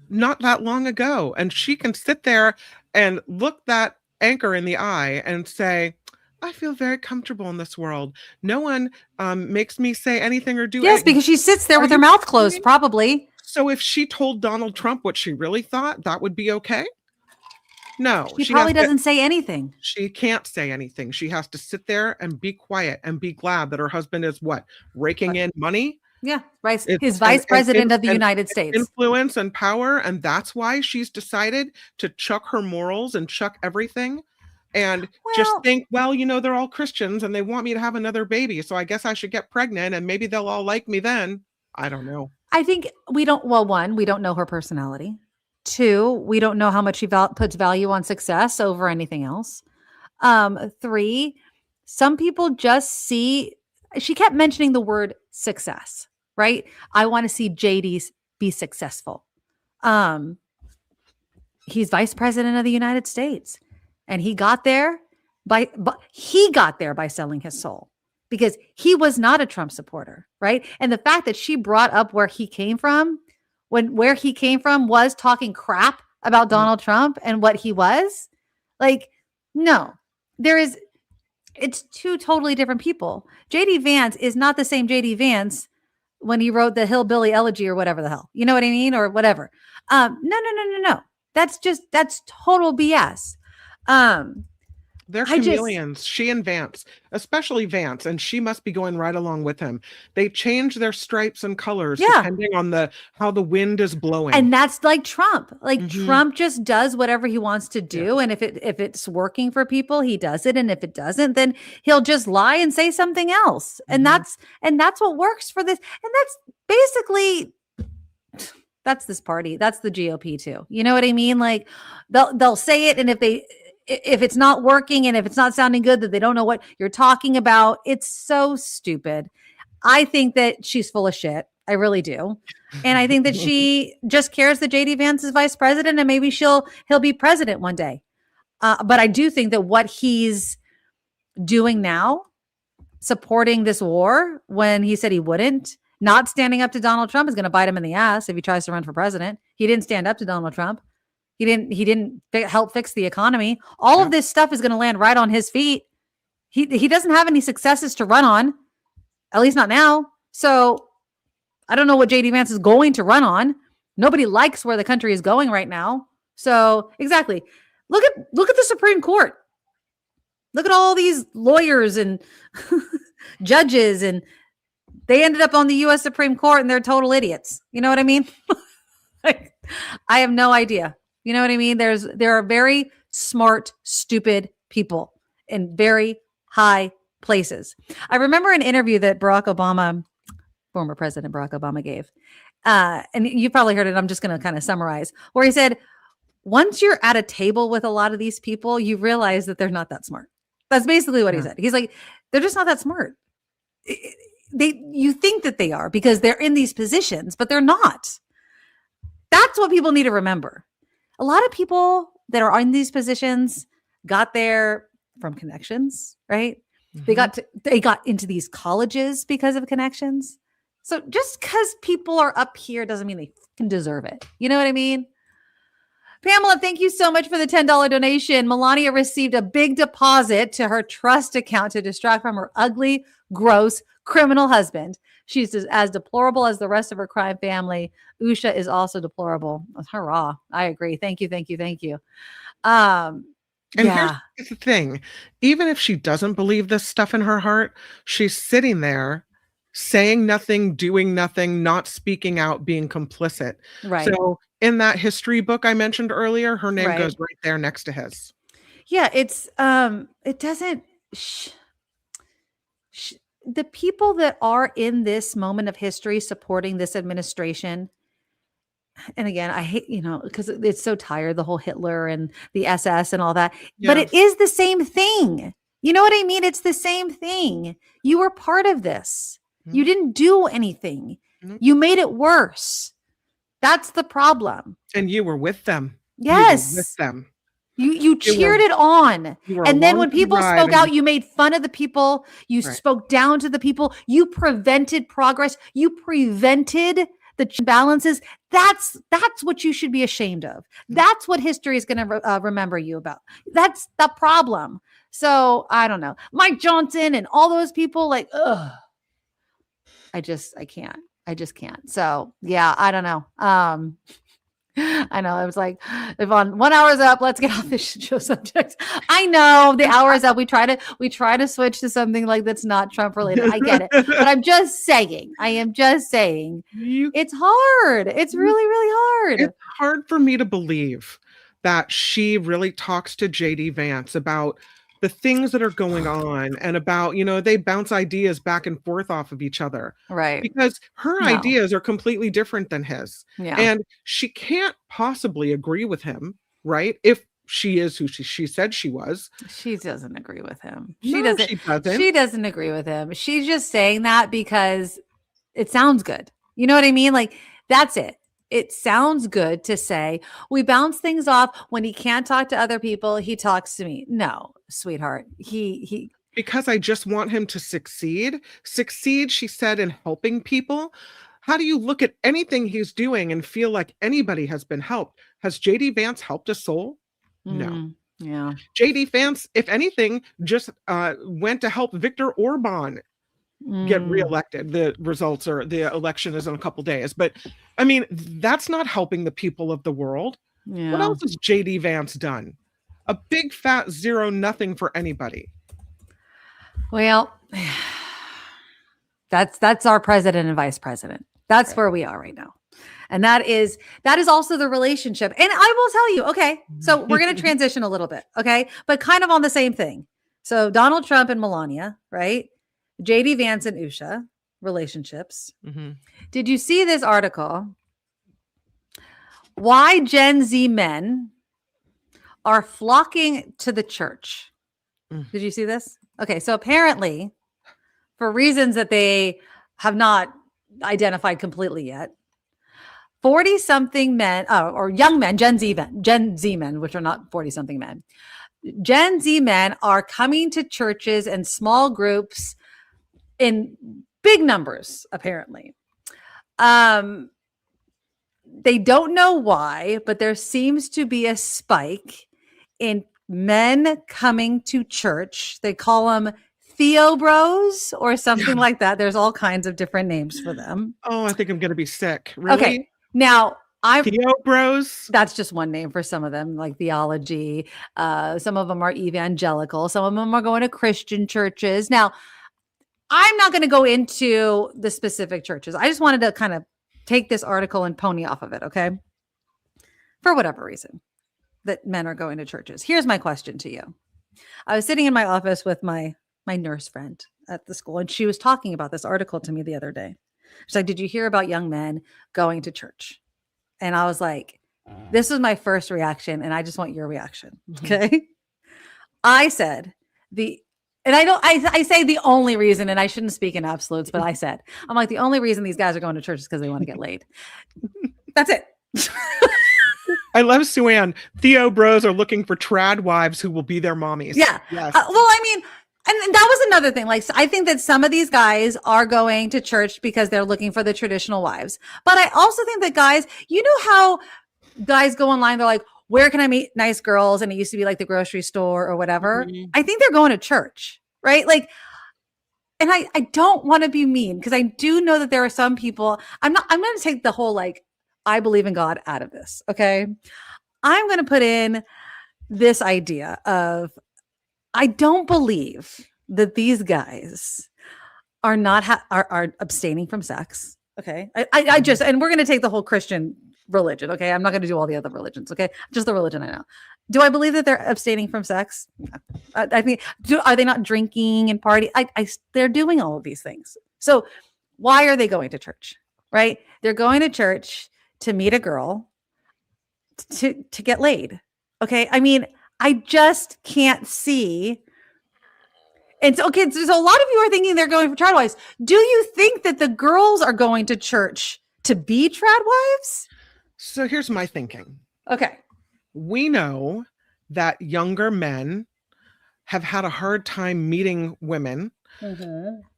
not that long ago, and she can sit there and look that anchor in the eye and say, I feel very comfortable in this world. No one makes me say anything or do anything. Yes, because she sits there with her mouth closed, probably. So if she told Donald Trump what she really thought, that would be okay? No. She probably doesn't say anything. She can't say anything. She has to sit there and be quiet and be glad that her husband is what? Raking in money? Yeah, right. His vice president of the United States. Influence and power. And that's why she's decided to chuck her morals and chuck everything and just think, well, you know, they're all Christians and they want me to have another baby. So I guess I should get pregnant and maybe they'll all like me then. I don't know. I think we don't, well, one, we don't know her personality. Two, we don't know how much she puts value on success over anything else. Three, some people just see, she kept mentioning the word success, right? I want to see JD's be successful. He's vice president of the United States, and he got there by selling his soul because he was not a Trump supporter, right? And the fact that she brought up where he came from, where he came from was talking crap about Donald Trump and what he was, like, no, it's two totally different people. JD Vance is not the same JD Vance when he wrote the Hillbilly Elegy or whatever the hell, you know what I mean? Or whatever. No. That's total BS. They're chameleons. She and Vance, especially Vance, and she must be going right along with him. They change their stripes and colors depending on how the wind is blowing. And that's like Trump. Like Trump just does whatever he wants to do, and if it's working for people, he does it. And if it doesn't, then he'll just lie and say something else. And that's what works for this. And that's basically. That's this party. That's the GOP too. You know what I mean? Like they'll say it, and if it's not working and if it's not sounding good, that they don't know what you're talking about. It's so stupid. I think that she's full of shit. I really do. And I think that she just cares that JD Vance is vice president and maybe he'll be president one day. But I do think that what he's doing now, supporting this war when he said he wouldn't, not standing up to Donald Trump is going to bite him in the ass if he tries to run for president. He didn't stand up to Donald Trump. He didn't help fix the economy. All of this stuff is going to land right on his feet. He doesn't have any successes to run on, at least not now. So I don't know what JD Vance is going to run on. Nobody likes where the country is going right now. So exactly. Look at the Supreme Court. Look at all these lawyers and judges, and they ended up on the U.S. Supreme Court and they're total idiots. You know what I mean? Like, I have no idea. You know what I mean? There are very smart, stupid people in very high places. I remember an interview that former President Barack Obama gave. And you probably heard it. I'm just going to kind of summarize, where he said, once you're at a table with a lot of these people, you realize that they're not that smart. That's basically what he said. He's like, they're just not that smart. You think that they are because they're in these positions, but they're not. That's what people need to remember. A lot of people that are in these positions got there from connections, right? They got into these colleges because of connections. So just because people are up here doesn't mean they can deserve it. You know what I mean? Pamela, thank you so much for the $10 donation. Melania received a big deposit to her trust account to distract from her ugly, gross, criminal husband. She's as deplorable as the rest of her crime family. Usha is also deplorable. Hurrah. I agree. Thank you. Thank you. Thank you. And here's the thing. Even if she doesn't believe this stuff in her heart, she's sitting there saying nothing, doing nothing, not speaking out, being complicit. Right. So in that history book I mentioned earlier, her name Right. goes right there next to his. Yeah, it's it doesn't the people that are in this moment of history supporting this administration, and again, I hate, because it's so tired, the whole Hitler and the SS and all that, but it is the same thing. You know what I mean? It's the same thing. You were part of this. You didn't do anything. You made it worse. That's the problem. And you were with them. Yes. You were with them. You cheered it on. And then when people spoke out, you made fun of the people. You spoke down to the people. You prevented progress. You prevented the imbalances. That's what you should be ashamed of. That's what history is going to remember you about. That's the problem. So I don't know. Mike Johnson and all those people, like, ugh. I can't. I just can't. So yeah, I don't know. I know. I was like, Yvonne, 1 hour's up. Let's get off this show subject. I know the hour is up. We try to switch to something like that's not Trump related. I get it. But I'm just saying, it's hard. It's really, really hard. It's hard for me to believe that she really talks to JD Vance about the things that are going on and about, they bounce ideas back and forth off of each other. Right. Because her ideas are completely different than his. Yeah. And she can't possibly agree with him, right? If she is who she said she was. She doesn't agree with him. She doesn't agree with him. She's just saying that because it sounds good. You know what I mean? Like, that's it. It sounds good to say we bounce things off. When he can't talk to other people, he talks to me. No, sweetheart. Because I just want him to succeed, she said, in helping people. How do you look at anything he's doing and feel like anybody has been helped? Has JD Vance helped a soul? No. Yeah. JD Vance, if anything, just went to help Viktor Orban get reelected. The results are, the election is in a couple days. But I mean, that's not helping the people of the world. Yeah. What else has JD Vance done? A big fat zero, nothing for anybody. Well, that's our president and vice president. That's where we are right now. And that is also the relationship. And I will tell you, okay, so we're going to transition a little bit, okay? But kind of on the same thing. So Donald Trump and Melania, right? JD Vance and Usha, relationships. Mm-hmm. Did you see this article? Why Gen Z men are flocking to the church. Did you see this? Okay, so apparently, for reasons that they have not identified completely yet, 40-something men, or young men, Gen Z men, which are not 40-something men, Gen Z men are coming to churches and small groups in big numbers, apparently. They don't know why, but there seems to be a spike in men coming to church. They call them Theo bros or something like that. There's all kinds of different names for them. Oh, I think I'm going to be sick. Really? Okay. Now, Theo bros. That's just one name for some of them, like theology. Some of them are evangelical. Some of them are going to Christian churches. Now, I'm not going to go into the specific churches. I just wanted to kind of take this article and pony off of it, okay? For whatever reason that men are going to churches. Here's my question to you. I was sitting in my office with my nurse friend at the school, and she was talking about this article to me the other day. She's like, did you hear about young men going to church? And I was like, this was my first reaction, and I just want your reaction, okay? I said, I say the only reason, and I shouldn't speak in absolutes, but I said, I'm like, the only reason these guys are going to church is because they want to get laid. That's it. I love Sue-Ann. Theo bros are looking for trad wives who will be their mommies. Yeah. Yes. Well, I mean, and that was another thing. Like, I think that some of these guys are going to church because they're looking for the traditional wives. But I also think that guys, you know how guys go online, they're like, where can I meet nice girls? And it used to be like the grocery store or whatever. Mhm. I think they're going to church, right? Like, and I don't want to be mean because I do know that there are some people. I'm going to take the whole like, I believe in God out of this. Okay. I'm going to put in this idea of, I don't believe that these guys are not are abstaining from sex. Okay. I just, and we're going to take the whole Christian religion. Okay. I'm not going to do all the other religions. Okay. Just the religion I know. Do I believe that they're abstaining from sex? I think, are they not drinking and party? They're doing all of these things. So why are they going to church? Right. They're going to church to meet a girl to get laid. Okay. I mean, I just can't see. And so, okay, so a lot of you are thinking they're going for trad wives. Do you think that the girls are going to church to be trad wives? So here's my thinking. Okay. We know that younger men have had a hard time meeting women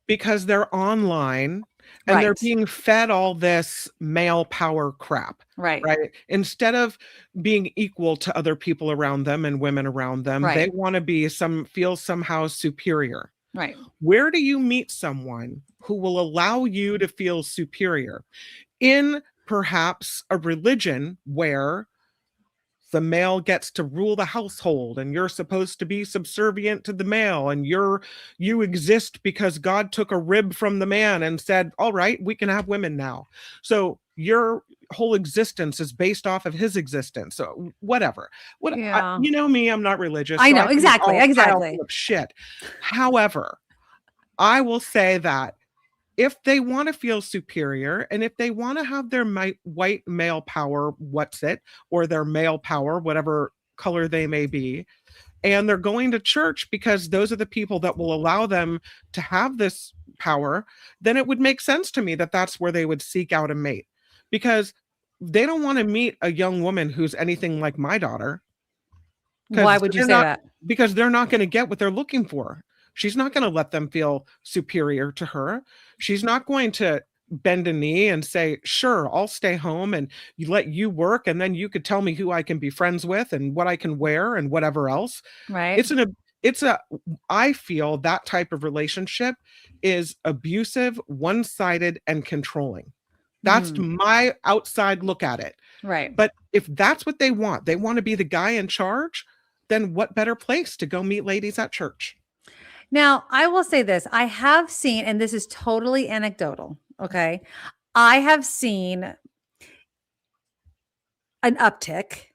because they're online and they're being fed all this male power crap. Right. Instead of being equal to other people around them and women around them, they want to be feel somehow superior. Right. Where do you meet someone who will allow you to feel superior? In perhaps a religion where the male gets to rule the household and you're supposed to be subservient to the male and you exist because God took a rib from the man and said, all right, we can have women now. So your whole existence is based off of his existence. So whatever. You know me, I'm not religious. I so know, exactly. Shit. However, I will say that if they want to feel superior and if they want to have their white male power, or their male power, whatever color they may be, and they're going to church because those are the people that will allow them to have this power, then it would make sense to me that that's where they would seek out a mate, because they don't want to meet a young woman who's anything like my daughter. Why would you say that? Because they're not going to get what they're looking for. She's not going to let them feel superior to her. She's not going to bend a knee and say, sure, I'll stay home and let you work. And then you could tell me who I can be friends with and what I can wear and whatever else. Right. I feel that type of relationship is abusive, one-sided, and controlling. That's my outside look at it. Right. But if that's what they want to be the guy in charge, then what better place to go meet ladies at church? Now, I will say this. I have seen, and this is totally anecdotal, okay? I have seen an uptick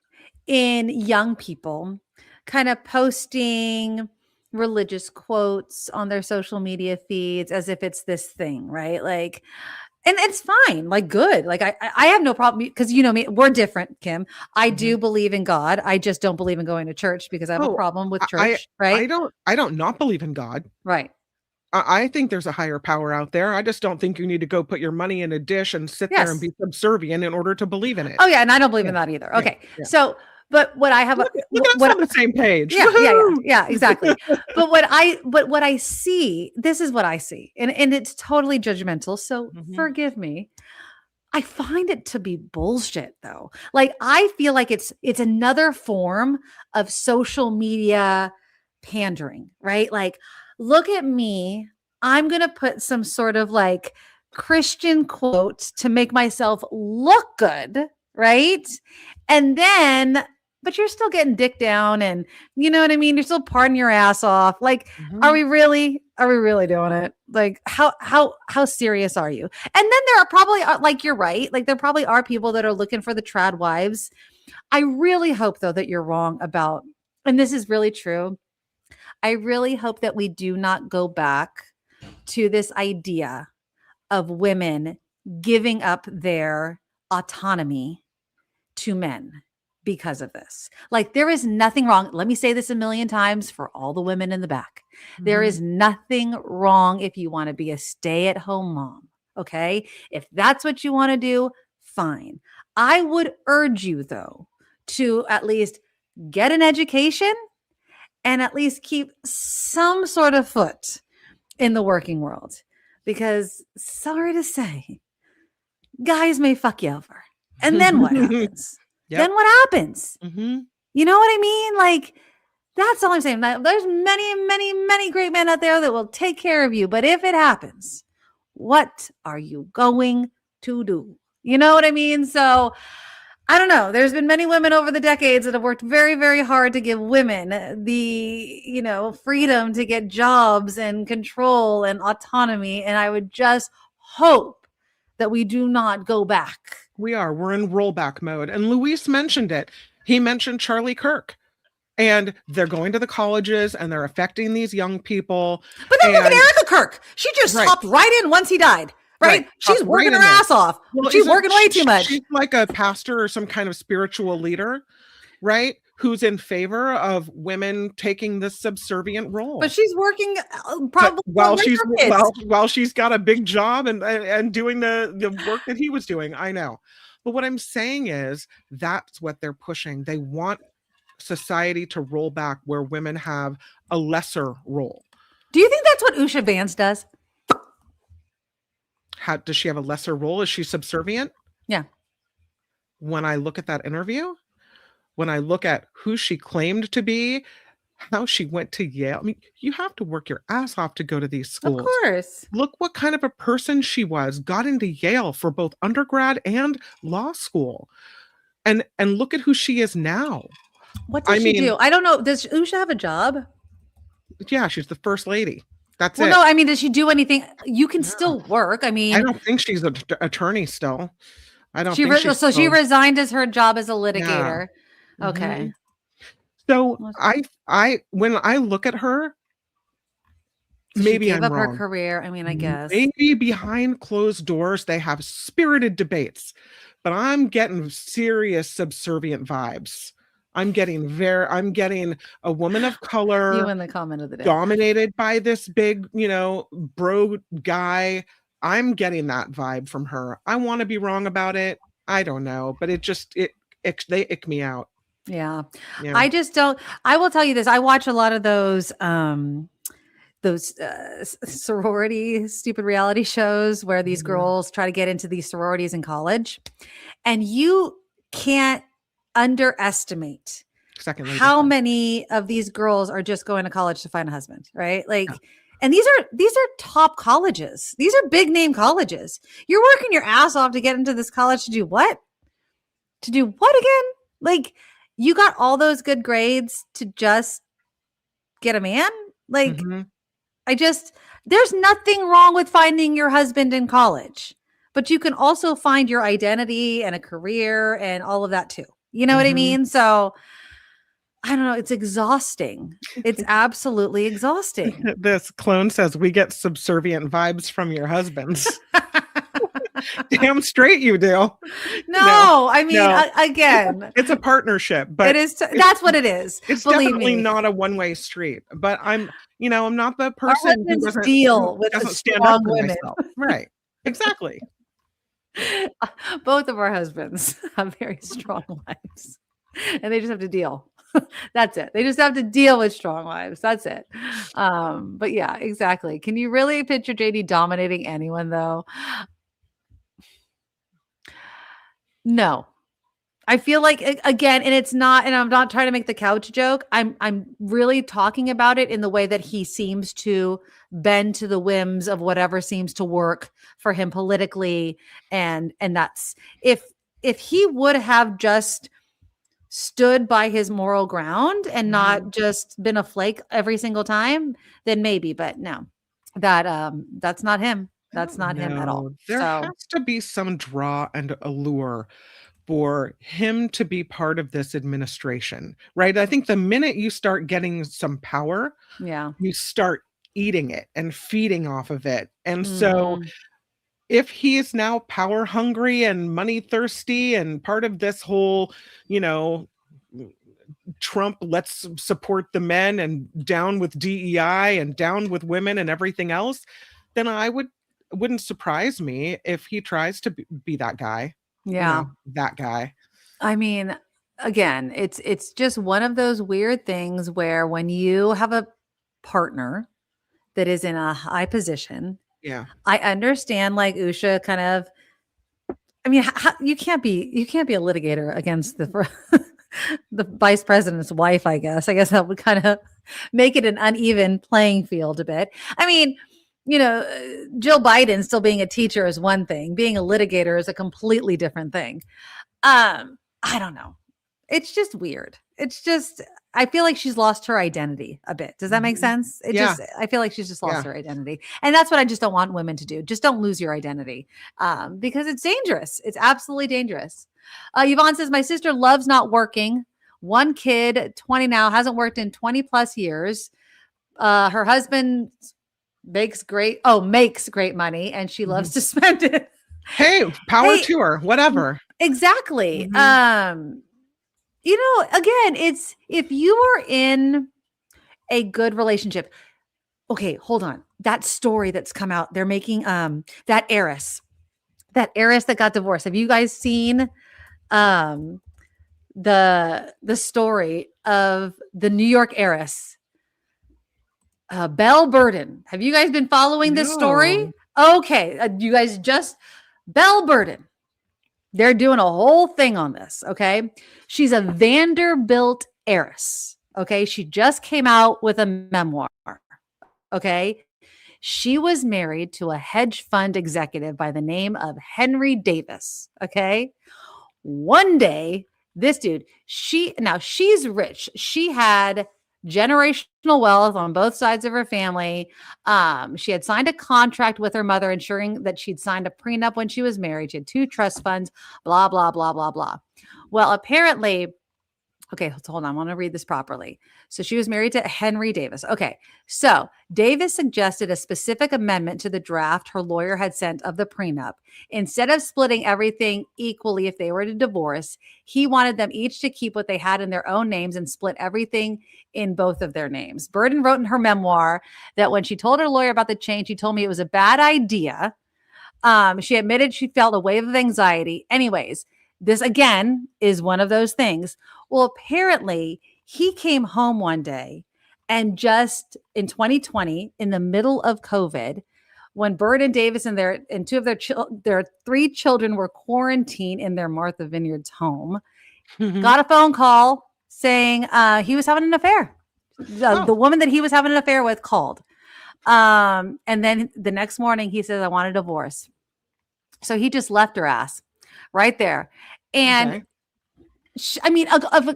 in young people kind of posting religious quotes on their social media feeds as if it's this thing, right? Like, and it's fine, like good. Like I have no problem because you know me, we're different, Kim. I do believe in God. I just don't believe in going to church because I have a problem with church, right? I don't not believe in God. Right. I think there's a higher power out there. I just don't think you need to go put your money in a dish and sit there and be subservient in order to believe in it. Oh yeah, and I don't believe in that either. Okay. Yeah. So but what I have we're on the same page. Yeah, exactly. But what I see, this is what I see. And it's totally judgmental. So forgive me. I find it to be bullshit though. Like I feel like it's another form of social media pandering, right? Like, look at me. I'm going to put some sort of like Christian quote to make myself look good, right? And then but you're still getting dick down and you know what I mean? You're still partying your ass off. Like, are we really doing it? Like, how serious are you? And then there are probably, like, you're right. Like there probably are people that are looking for the trad wives. I really hope though that you're wrong about, and this is really true. I really hope that we do not go back to this idea of women giving up their autonomy to men because of this. Like there is nothing wrong. Let me say this a million times for all the women in the back. There is nothing wrong if you want to be a stay-at-home mom. Okay. If that's what you want to do, fine. I would urge you though, to at least get an education and at least keep some sort of foot in the working world, because sorry to say, guys may fuck you over. And then what happens? then what happens? Mm-hmm. You know what I mean? Like, that's all I'm saying. There's many, many, many great men out there that will take care of you. But if it happens, what are you going to do? You know what I mean? So I don't know. There's been many women over the decades that have worked very, very hard to give women the, freedom to get jobs and control and autonomy. And I would just hope that we do not go back. We're in rollback mode. And Luis mentioned it. He mentioned Charlie Kirk. And they're going to the colleges and they're affecting these young people. But then look at Erica Kirk. She just hopped right in once he died. Right? She's working her ass off. Well, she's working way too much. She's like a pastor or some kind of spiritual leader, right? Who's in favor of women taking this subservient role. But she's working probably while she's got a big job and doing the work that he was doing. I know. But what I'm saying is that's what they're pushing. They want society to roll back where women have a lesser role. Do you think that's what Usha Vance does? How does she have a lesser role? Is she subservient? Yeah. When I look at that interview, when I look at who she claimed to be, how she went to Yale. I mean, you have to work your ass off to go to these schools. Of course. Look what kind of a person she was, got into Yale for both undergrad and law school. And look at who she is now. What does she do? I don't know. Does Usha have a job? Yeah, she's the first lady. That's it. No, I mean, does she do anything? You can still work. I mean, I don't think she's an attorney still. I don't. She resigned as her job as a litigator. Yeah. Okay. Mm-hmm. So I when I look at her, maybe she gave I'm up wrong. Her career. I mean, I guess maybe behind closed doors they have spirited debates, but I'm getting serious subservient vibes. I'm getting a woman of color. You win the comment of the day. Dominated by this big, bro guy. I'm getting that vibe from her. I want to be wrong about it. I don't know, but they ick me out. Yeah. I just don't. I will tell you this. I watch a lot of those sorority stupid reality shows where these girls try to get into these sororities in college, and you can't underestimate how many of these girls are just going to college to find a husband, right? Like, and these are top colleges. These are big name colleges. You're working your ass off to get into this college to do what? To do what again? Like, you got all those good grades to just get a man? Like, there's nothing wrong with finding your husband in college, but you can also find your identity and a career and all of that too. You know what I mean? So I don't know. It's exhausting. It's absolutely exhausting. This clone says we get subservient vibes from your husbands. Damn straight you do. No, I mean, again, it's a partnership, but it is. That's what it is. It's definitely not a one-way street. But I'm not the person who doesn't deal with stand up for myself. Right? Exactly. Both of our husbands have very strong wives, and they just have to deal. That's it. They just have to deal with strong wives. That's it. But yeah, exactly. Can you really picture JD dominating anyone though? No. I feel like, again, and it's not, and I'm not trying to make the couch joke. I'm really talking about it in the way that he seems to bend to the whims of whatever seems to work for him politically. And that's, if he would have just stood by his moral ground and not just been a flake every single time, then maybe, but no, that's not him. That's not him at all. There has to be some draw and allure for him to be part of this administration, right? I think the minute you start getting some power, you start eating it and feeding off of it. And so if he is now power hungry and money thirsty and part of this whole, Trump, let's support the men and down with DEI and down with women and everything else, then wouldn't surprise me if he tries to be that guy. Yeah. That guy. I mean, again, it's just one of those weird things where when you have a partner that is in a high position, I understand like Usha kind of I mean, you can't be a litigator against the the vice president's wife. I guess that would kind of make it an uneven playing field a bit. I mean, Jill Biden still being a teacher is one thing. Being a litigator is a completely different thing. I don't know. It's just weird. I feel like she's lost her identity a bit. Does that make sense? I feel like she's just lost her identity. And that's what I just don't want women to do. Just don't lose your identity because it's dangerous. It's absolutely dangerous. Yvonne says, my sister loves not working. One kid, 20 now, hasn't worked in 20 plus years. Her husband makes great money and she loves to spend it. Hey, power to her, whatever. Exactly. Again, it's if you are in a good relationship. Okay, hold on. That story that's come out, they're making that heiress that got divorced. Have you guys seen the story of the New York heiress? Belle Burden. Have you guys been following this story? Okay, you guys Belle Burden. They're doing a whole thing on this, okay? She's a Vanderbilt heiress, okay? She just came out with a memoir, okay? She was married to a hedge fund executive by the name of Henry Davis, okay? One day, this dude, she's rich. She had generational wealth on both sides of her family. She had signed a contract with her mother ensuring that she'd signed a prenup when she was married. She had 2 trust funds, blah, blah, blah, blah, blah. Well, apparently, okay, hold on. I want to read this properly. So she was married to Henry Davis. Okay. So Davis suggested a specific amendment to the draft her lawyer had sent of the prenup. Instead of splitting everything equally if they were to divorce, he wanted them each to keep what they had in their own names and split everything in both of their names. Burden wrote in her memoir that when she told her lawyer about the change, she told me it was a bad idea. She admitted she felt a wave of anxiety. Anyways, this again is one of those things. Well, apparently he came home one day and just in 2020, in the middle of COVID, when Bird and Davis and 2 of their 3 children were quarantined in their Martha Vineyards home, got a phone call saying he was having an affair. The woman that he was having an affair with called. And then the next morning he says, I want a divorce. So he just left her ass right there. And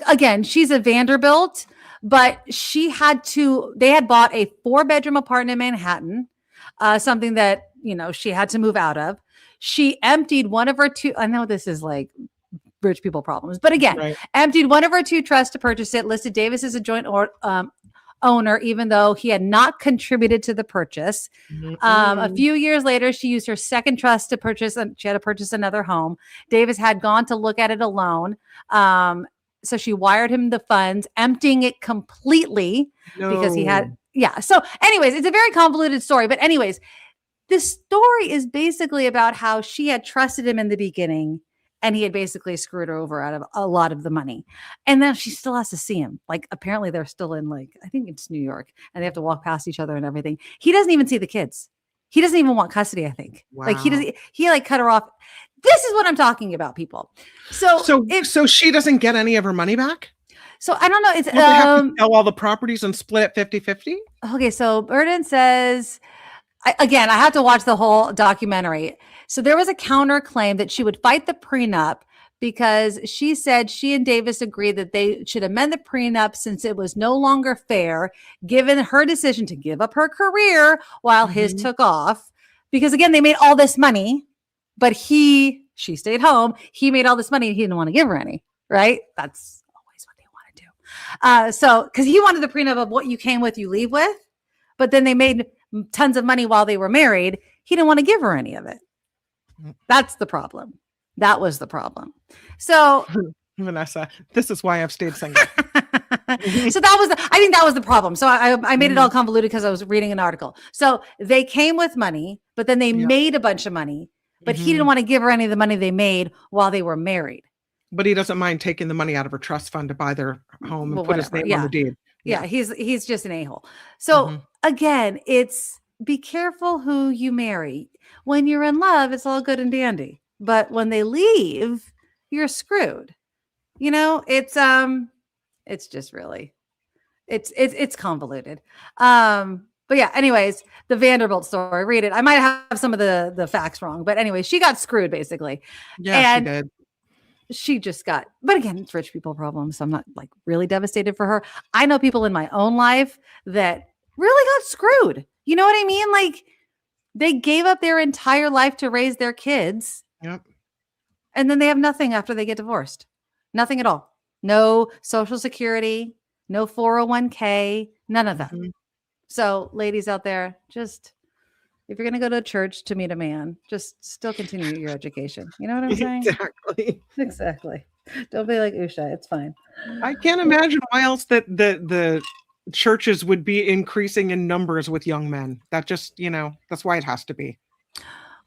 again, she's a Vanderbilt, but they had bought a 4-bedroom apartment in Manhattan, something that, she had to move out of. She emptied one of her 2, I know this is like rich people problems, but again, emptied one of her 2 trusts to purchase it, listed Davis as a joint owner, even though he had not contributed to the purchase. A few years later, she used her second trust to purchase, she had to purchase another home. Davis had gone to look at it alone. So she wired him the funds, emptying it completely because he had, So anyways, it's a very convoluted story, but anyways, this story is basically about how she had trusted him in the beginning and he had basically screwed her over out of a lot of the money. And then she still has to see him. Like, apparently they're still in, I think it's New York, and they have to walk past each other and everything. He doesn't even see the kids. He doesn't even want custody, I think. Wow. He cut her off. This is what I'm talking about, people. So she doesn't get any of her money back? So I don't know. It's they have to sell all the properties and split it 50-50? Okay, so Burden says, I have to watch the whole documentary. So there was a counterclaim that she would fight the prenup because she said she and Davis agreed that they should amend the prenup since it was no longer fair, given her decision to give up her career while his took off. Because again, they made all this money, but she stayed home. He made all this money and he didn't want to give her any, right? That's always what they want to do. So, because he wanted the prenup of what you came with, you leave with, but then they made tons of money while they were married. He didn't want to give her any of it. That's the problem. That was the problem. So Vanessa, this is why I've stayed single. So I think that was the problem. So I made it all convoluted because I was reading an article. So they came with money, but then they made a bunch of money, but he didn't want to give her any of the money they made while they were married. But he doesn't mind taking the money out of her trust fund to buy their home and put his name on the deed. Yeah, he's just an a-hole. So again, it's be careful who you marry. When you're in love, it's all good and dandy. but when they leave, you're screwed. You know, it's just really, it's convoluted. But yeah, anyways, the Vanderbilt story, read it. I might have some of the facts wrong, but anyway, she got screwed basically. Yeah, And she did. she just got, but again, it's rich people problems. So I'm not like really devastated for her. I know people in my own life that really got screwed. You know what I mean? Like they gave up their entire life to raise their kids. Yep. And then they have nothing after they get divorced. Nothing at all. No Social Security, no 401k, none of that. Mhm. So ladies out there, just if you're going to go to a church to meet a man, just still continue your education. You know what I'm saying? Exactly. Exactly. Don't be like Usha. It's fine. I can't imagine why else that the churches would be increasing in numbers with young men. That just, that's why it has to be.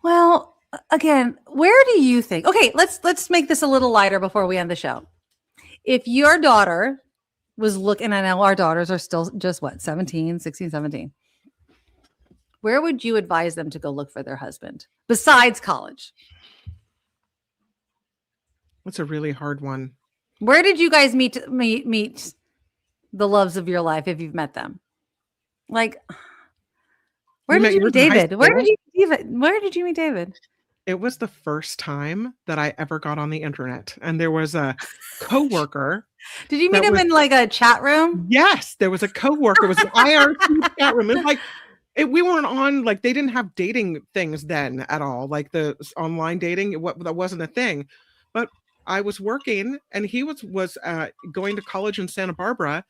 Well, again, where do you think? Okay, let's make this a little lighter before we end the show. If your daughter was looking, I know our daughters are still just 16, 17. Where would you advise them to go look for their husband besides college? That's a really hard one. Where did you guys meet the loves of your life if you've met them? Like, where did you meet David? Where did you meet David? It was the first time that I ever got on the internet, and there was a coworker. Did you meet him in like a chat room? Yes, there was a coworker. It was an IRC chat room. It's like we weren't on, like, they didn't have dating things then at all, like the online dating. That wasn't a thing. But I was working, and he was going to college in Santa Barbara,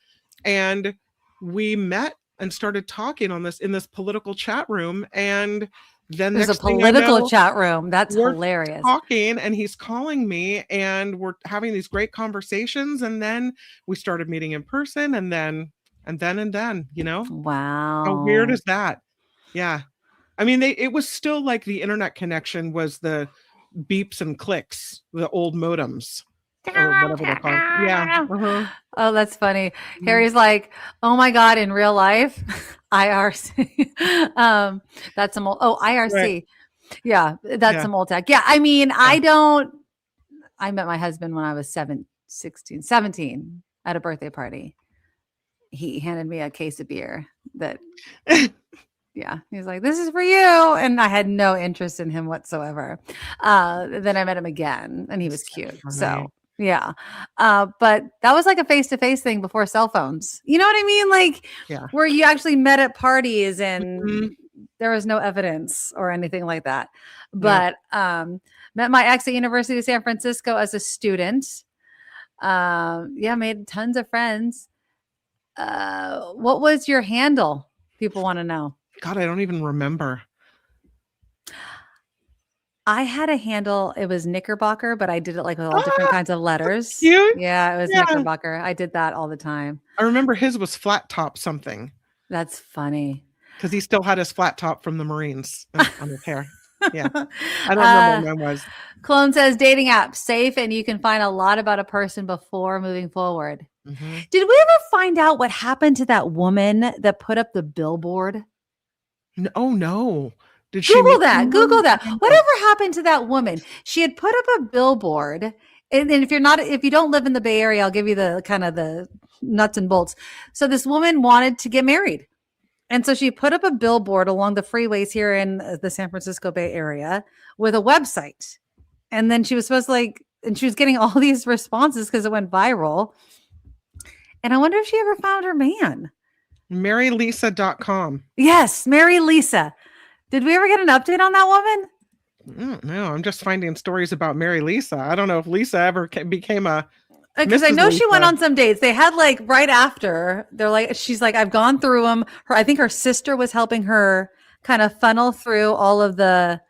and we met and started talking in this political chat room, and then there's a political chat room. That's hilarious. Talking, and he's calling me, and we're having these great conversations, and then we started meeting in person, and then. Wow. How weird is that? Yeah. I mean, it was still like the internet connection was the beeps and clicks, the old modems. Or whatever they're called. Yeah. Uh-huh. Oh, that's funny. Harry's like, oh my God, in real life, IRC. That's some old, IRC. Right. Yeah, that's some old tech. Yeah, I mean, I met my husband when I was 17 at a birthday party. He handed me a case of beer that, yeah, he's like, this is for you. And I had no interest in him whatsoever. Then I met him again and he was cute. So yeah. But that was like a face-to-face thing before cell phones. You know what I mean? Like where you actually met at parties and there was no evidence or anything like that. But met my ex at University of San Francisco as a student. Made tons of friends. What was your handle? People want to know. God, I don't even remember. I had a handle. It was Knickerbocker, but I did it like with all different kinds of letters. Cute. Yeah, it was Knickerbocker. I did that all the time. I remember his was flat top something. That's funny. Because he still had his flat top from the Marines on his hair. Yeah. I don't remember what mine was. Clone says dating apps safe and you can find a lot about a person before moving forward. Mm-hmm. Did we ever find out what happened to that woman that put up the billboard? No. Did Google that. Whatever happened to that woman? She had put up a billboard. And if you don't live in the Bay Area, I'll give you the kind of the nuts and bolts. So this woman wanted to get married. And so she put up a billboard along the freeways here in the San Francisco Bay Area with a website. And then she was supposed to and she was getting all these responses because it went viral. And I wonder if she ever found her man. MaryLisa.com. Yes, Mary Lisa. Did we ever get an update on that woman? No, I'm just finding stories about Mary Lisa. I don't know if Lisa ever became a. Because I know Lisa. She went on some dates. They had right after. She's like, I've gone through them. I think her sister was helping her kind of funnel through all of the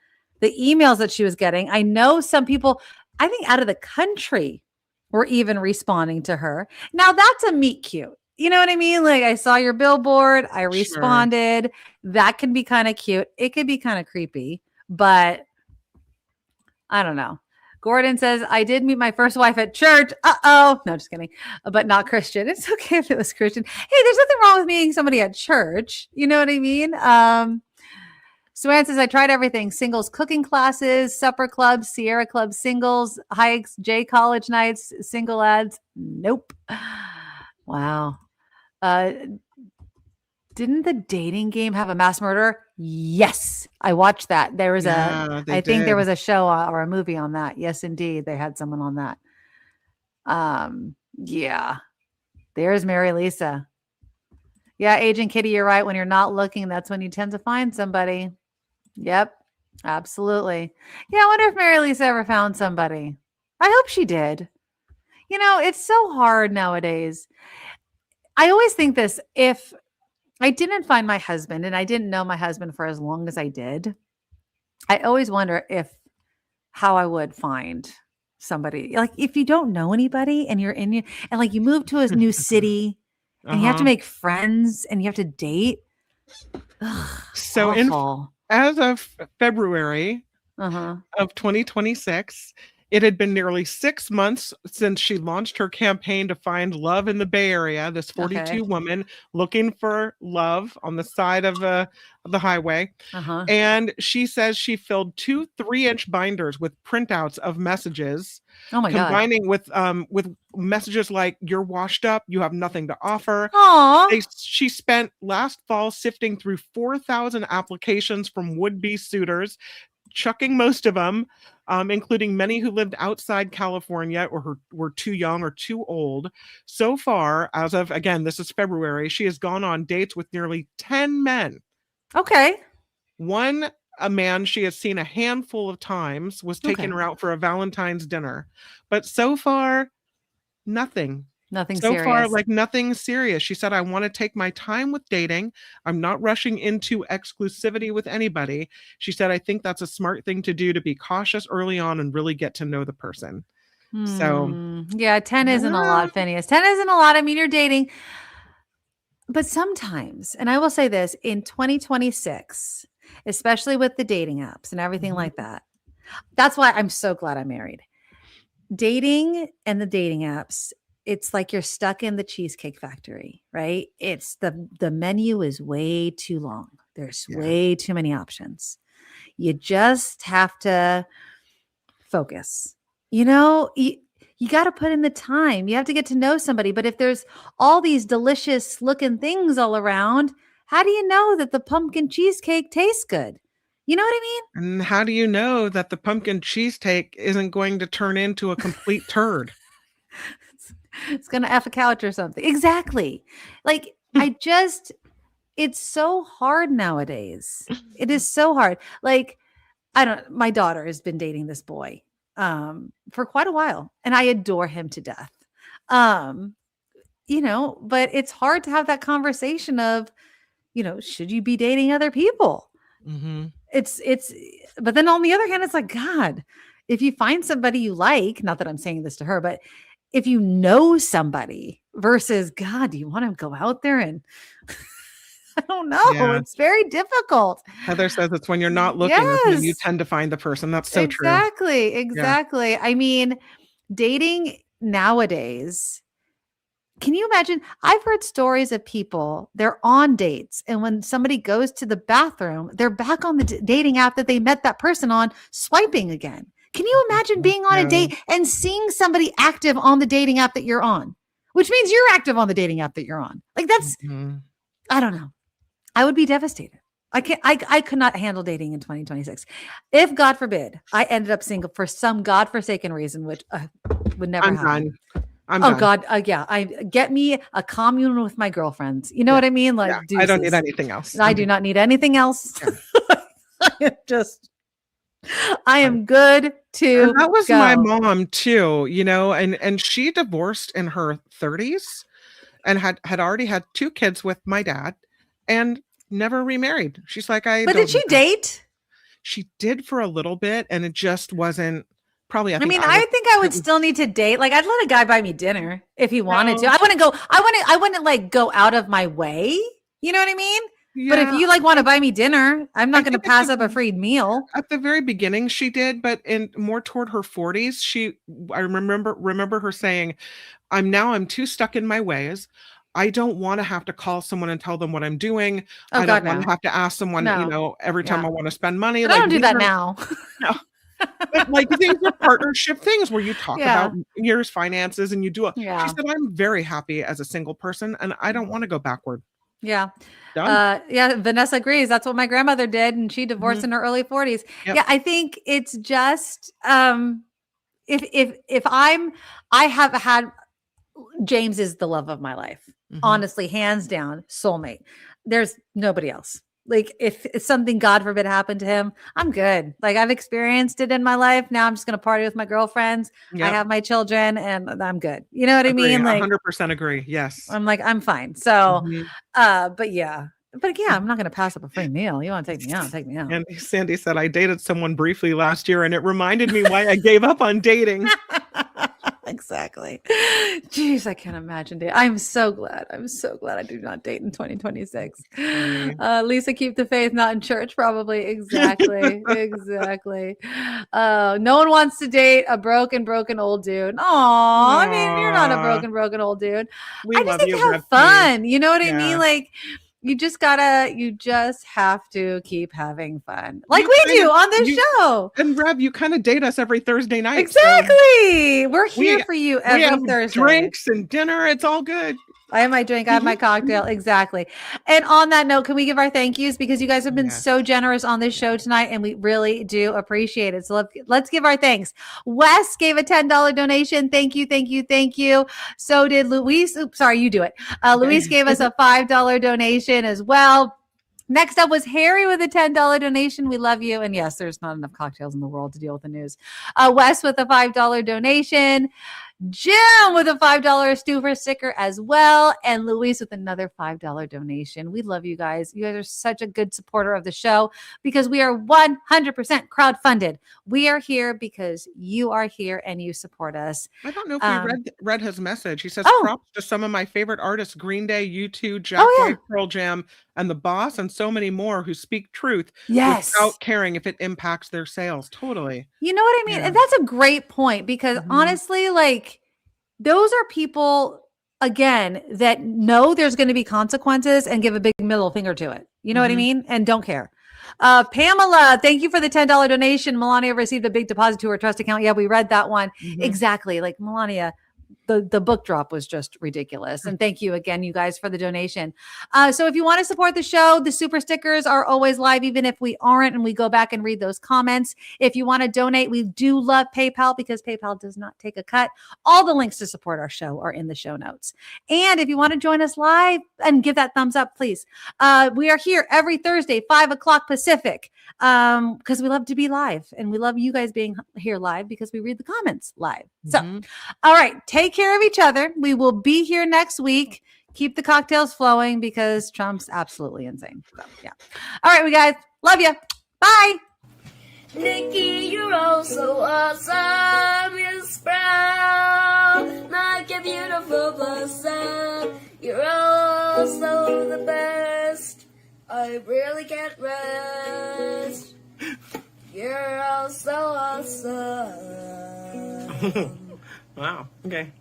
emails that she was getting. I know some people, I think out of the country, were even responding to her. Now that's a meet cute. You know what I mean? Like, I saw your billboard. I responded. Sure. That can be kind of cute. It could be kind of creepy, but I don't know. Gordon says, I did meet my first wife at church. No, just kidding. But not Christian. It's okay if it was Christian. Hey, there's nothing wrong with meeting somebody at church. You know what I mean? Swan says, I tried everything: singles cooking classes, supper clubs, Sierra Club singles, hikes, J college nights, single ads. Nope. Wow. Didn't the dating game have a mass murder? Yes. I watched that. There was I think there was a show or a movie on that. Yes, indeed. They had someone on that. Yeah. There's Mary Lisa. Yeah, Agent Kitty, you're right. When you're not looking, that's when you tend to find somebody. Yep, absolutely. Yeah, I wonder if Mary Lisa ever found somebody. I hope she did. You know, it's so hard nowadays. I always think this: if I didn't find my husband and I didn't know my husband for as long as I did, I always wonder how I would find somebody. Like if you don't know anybody and you're and like you move to a new city and you have to make friends and you have to date. Ugh, so as of February of 2026, it had been nearly 6 months since she launched her campaign to find love in the Bay Area. This 42 woman looking for love on the side of the highway. And she says she filled 2 3-inch binders with printouts of messages. Oh my God. Combining with messages like, you're washed up, you have nothing to offer. She spent last fall sifting through 4,000 applications from would-be suitors, chucking most of them, including many who lived outside California or were too young or too old. So far, as of, again, this is February, she has gone on dates with nearly 10 men. Okay. A man she has seen a handful of times was taking her out for a Valentine's dinner. But so far, nothing. Nothing so serious. far, like nothing serious. She said, I want to take my time with dating. I'm not rushing into exclusivity with anybody. She said, I think that's a smart thing to do, to be cautious early on and really get to know the person. So yeah, 10 isn't a lot, Phineas. 10 isn't a lot. I mean, you're dating. But sometimes, and I will say this, in 2026, especially with the dating apps and everything like that, that's why I'm so glad I'm married. Dating and the dating apps, it's like you're stuck in the Cheesecake Factory, right? It's the menu is way too long. There's way too many options. You just have to focus. You know, you got to put in the time. You have to get to know somebody. But if there's all these delicious looking things all around, how do you know that the pumpkin cheesecake tastes good? You know what I mean? And how do you know that the pumpkin cheesecake isn't going to turn into a complete turd? It's going to F a couch or something. Exactly. Like, it's so hard nowadays. It is so hard. Like, my daughter has been dating this boy for quite a while, and I adore him to death. You know, but it's hard to have that conversation of, you know, should you be dating other people? But then on the other hand, it's like, God, if you find somebody you like, not that I'm saying this to her, but if you know somebody versus, God, do you want to go out there and I don't know. Yeah. It's very difficult. Heather says it's when you're not looking is when you tend to find the person. That's so true. Exactly. I mean, dating nowadays, can you imagine? I've heard stories of people, they're on dates, and when somebody goes to the bathroom, they're back on the dating app that they met that person on, swiping again. Can you imagine being on a date and seeing somebody active on the dating app that you're on, which means you're active on the dating app that you're on? Like that's, I don't know. I would be devastated. I could not handle dating in 2026. If God forbid, I ended up single for some godforsaken reason, which would never happen. I'm done. God. Yeah. Get me a commune with my girlfriends. You know what I mean? Like, I don't need anything else. I do not need anything else. I am good to and that was go. My mom too, you know, and she divorced in her 30s and had already had 2 kids with my dad and never remarried. She's like, But did she date? She did for a little bit, and it just wasn't probably. I think I would still need to date. Like, I'd let a guy buy me dinner if he wanted to. I wouldn't like go out of my way. You know what I mean? Yeah. But if you like want to buy me dinner, I'm not going to pass up a free meal. At the very beginning, she did, but in more toward her 40s, I remember her saying, I'm too stuck in my ways. I don't want to have to call someone and tell them what I'm doing. Oh, I God, don't want no. to have to ask someone, No. you know, every time Yeah. I want to spend money. But I don't do these that are- now. No. But like these are partnership things where you talk Yeah. about your finances and you do it. Yeah. She said, I'm very happy as a single person and I don't want to go backward. Yeah. Done. Yeah, Vanessa agrees. That's what my grandmother did, and she divorced in her early 40s. Yep. Yeah, I think it's just if I have had James is the love of my life. Honestly, hands down, soulmate. There's nobody else. Like if something, God forbid, happened to him, I'm good. Like I've experienced it in my life. Now I'm just going to party with my girlfriends. I Yep. have my children and I'm good. You know what I mean? Like 100% agree. Yes. I'm like, I'm fine. So, Mhm. but yeah, I'm not going to pass up a free meal. You want to take me out? Take me out. And Sandy said, I dated someone briefly last year and it reminded me why I gave up on dating. Exactly. Jeez, I can't imagine dating. I'm so glad. I'm so glad I do not date in 2026. Lisa, keep the faith, not in church, probably. Exactly. Exactly. No one wants to date a broken old dude. Aw, I mean, you're not a broken old dude. We I just love think you, to have Rev P. fun. You know what I Yeah. mean? Like, you just have to keep having fun. Like You we kind do of- on this you- show. And Rev, you kind of date us every Thursday night. so Exactly. We're here for you we every have Thursday. drinks and dinner. It's all good. I have my drink. I have my cocktail. Exactly. And on that note, can we give our thank yous? Because you guys have been Yes. so generous on this show tonight, and we really do appreciate it. So let's give our thanks. Wes gave a $10 donation. Thank you, thank you, thank you. So did Luis. Oops, sorry, you do it. Luis gave us a $5 donation as well. Next up was Harry with a $10 donation. We love you. And yes, there's not enough cocktails in the world to deal with the news. Wes with a $5 donation. Jim with a $5 Stufer sticker as well. And Luis with another $5 donation. We love you guys. You guys are such a good supporter of the show because we are 100% crowdfunded. We are here because you are here and you support us. I don't know if you read his message. He says, Oh. props to some of my favorite artists, Green Day, U2, Jack White, Pearl Jam, and The Boss, and so many more who speak truth without caring if it impacts their sales. Totally. You know what I mean? Yeah. And that's a great point because honestly, like those are people, again, that know there's going to be consequences and give a big middle finger to it. You know what I mean? And don't care. Pamela, thank you for the $10 donation. Melania received a big deposit to her trust account. Yeah, we read that one. Exactly. Like Melania, the book drop was just ridiculous. And thank you again, you guys, for the donation. So if you want to support the show, the super stickers are always live, even if we aren't, and we go back and read those comments. If you want to donate, we do love PayPal because PayPal does not take a cut. All the links to support our show are in the show notes. And if you want to join us live and give that thumbs up, please. We are here every Thursday, 5 o'clock Pacific, because we love to be live and we love you guys being here live because we read the comments live. So, all right, take care of each other. We will be here next week. Keep the cocktails flowing because Trump's absolutely insane. So, yeah. All right, we guys love you. Bye. Nikki, you're all so awesome. You're proud, like a beautiful blossom. You're also the best. I really can't rest. You're all so awesome. Wow. Okay.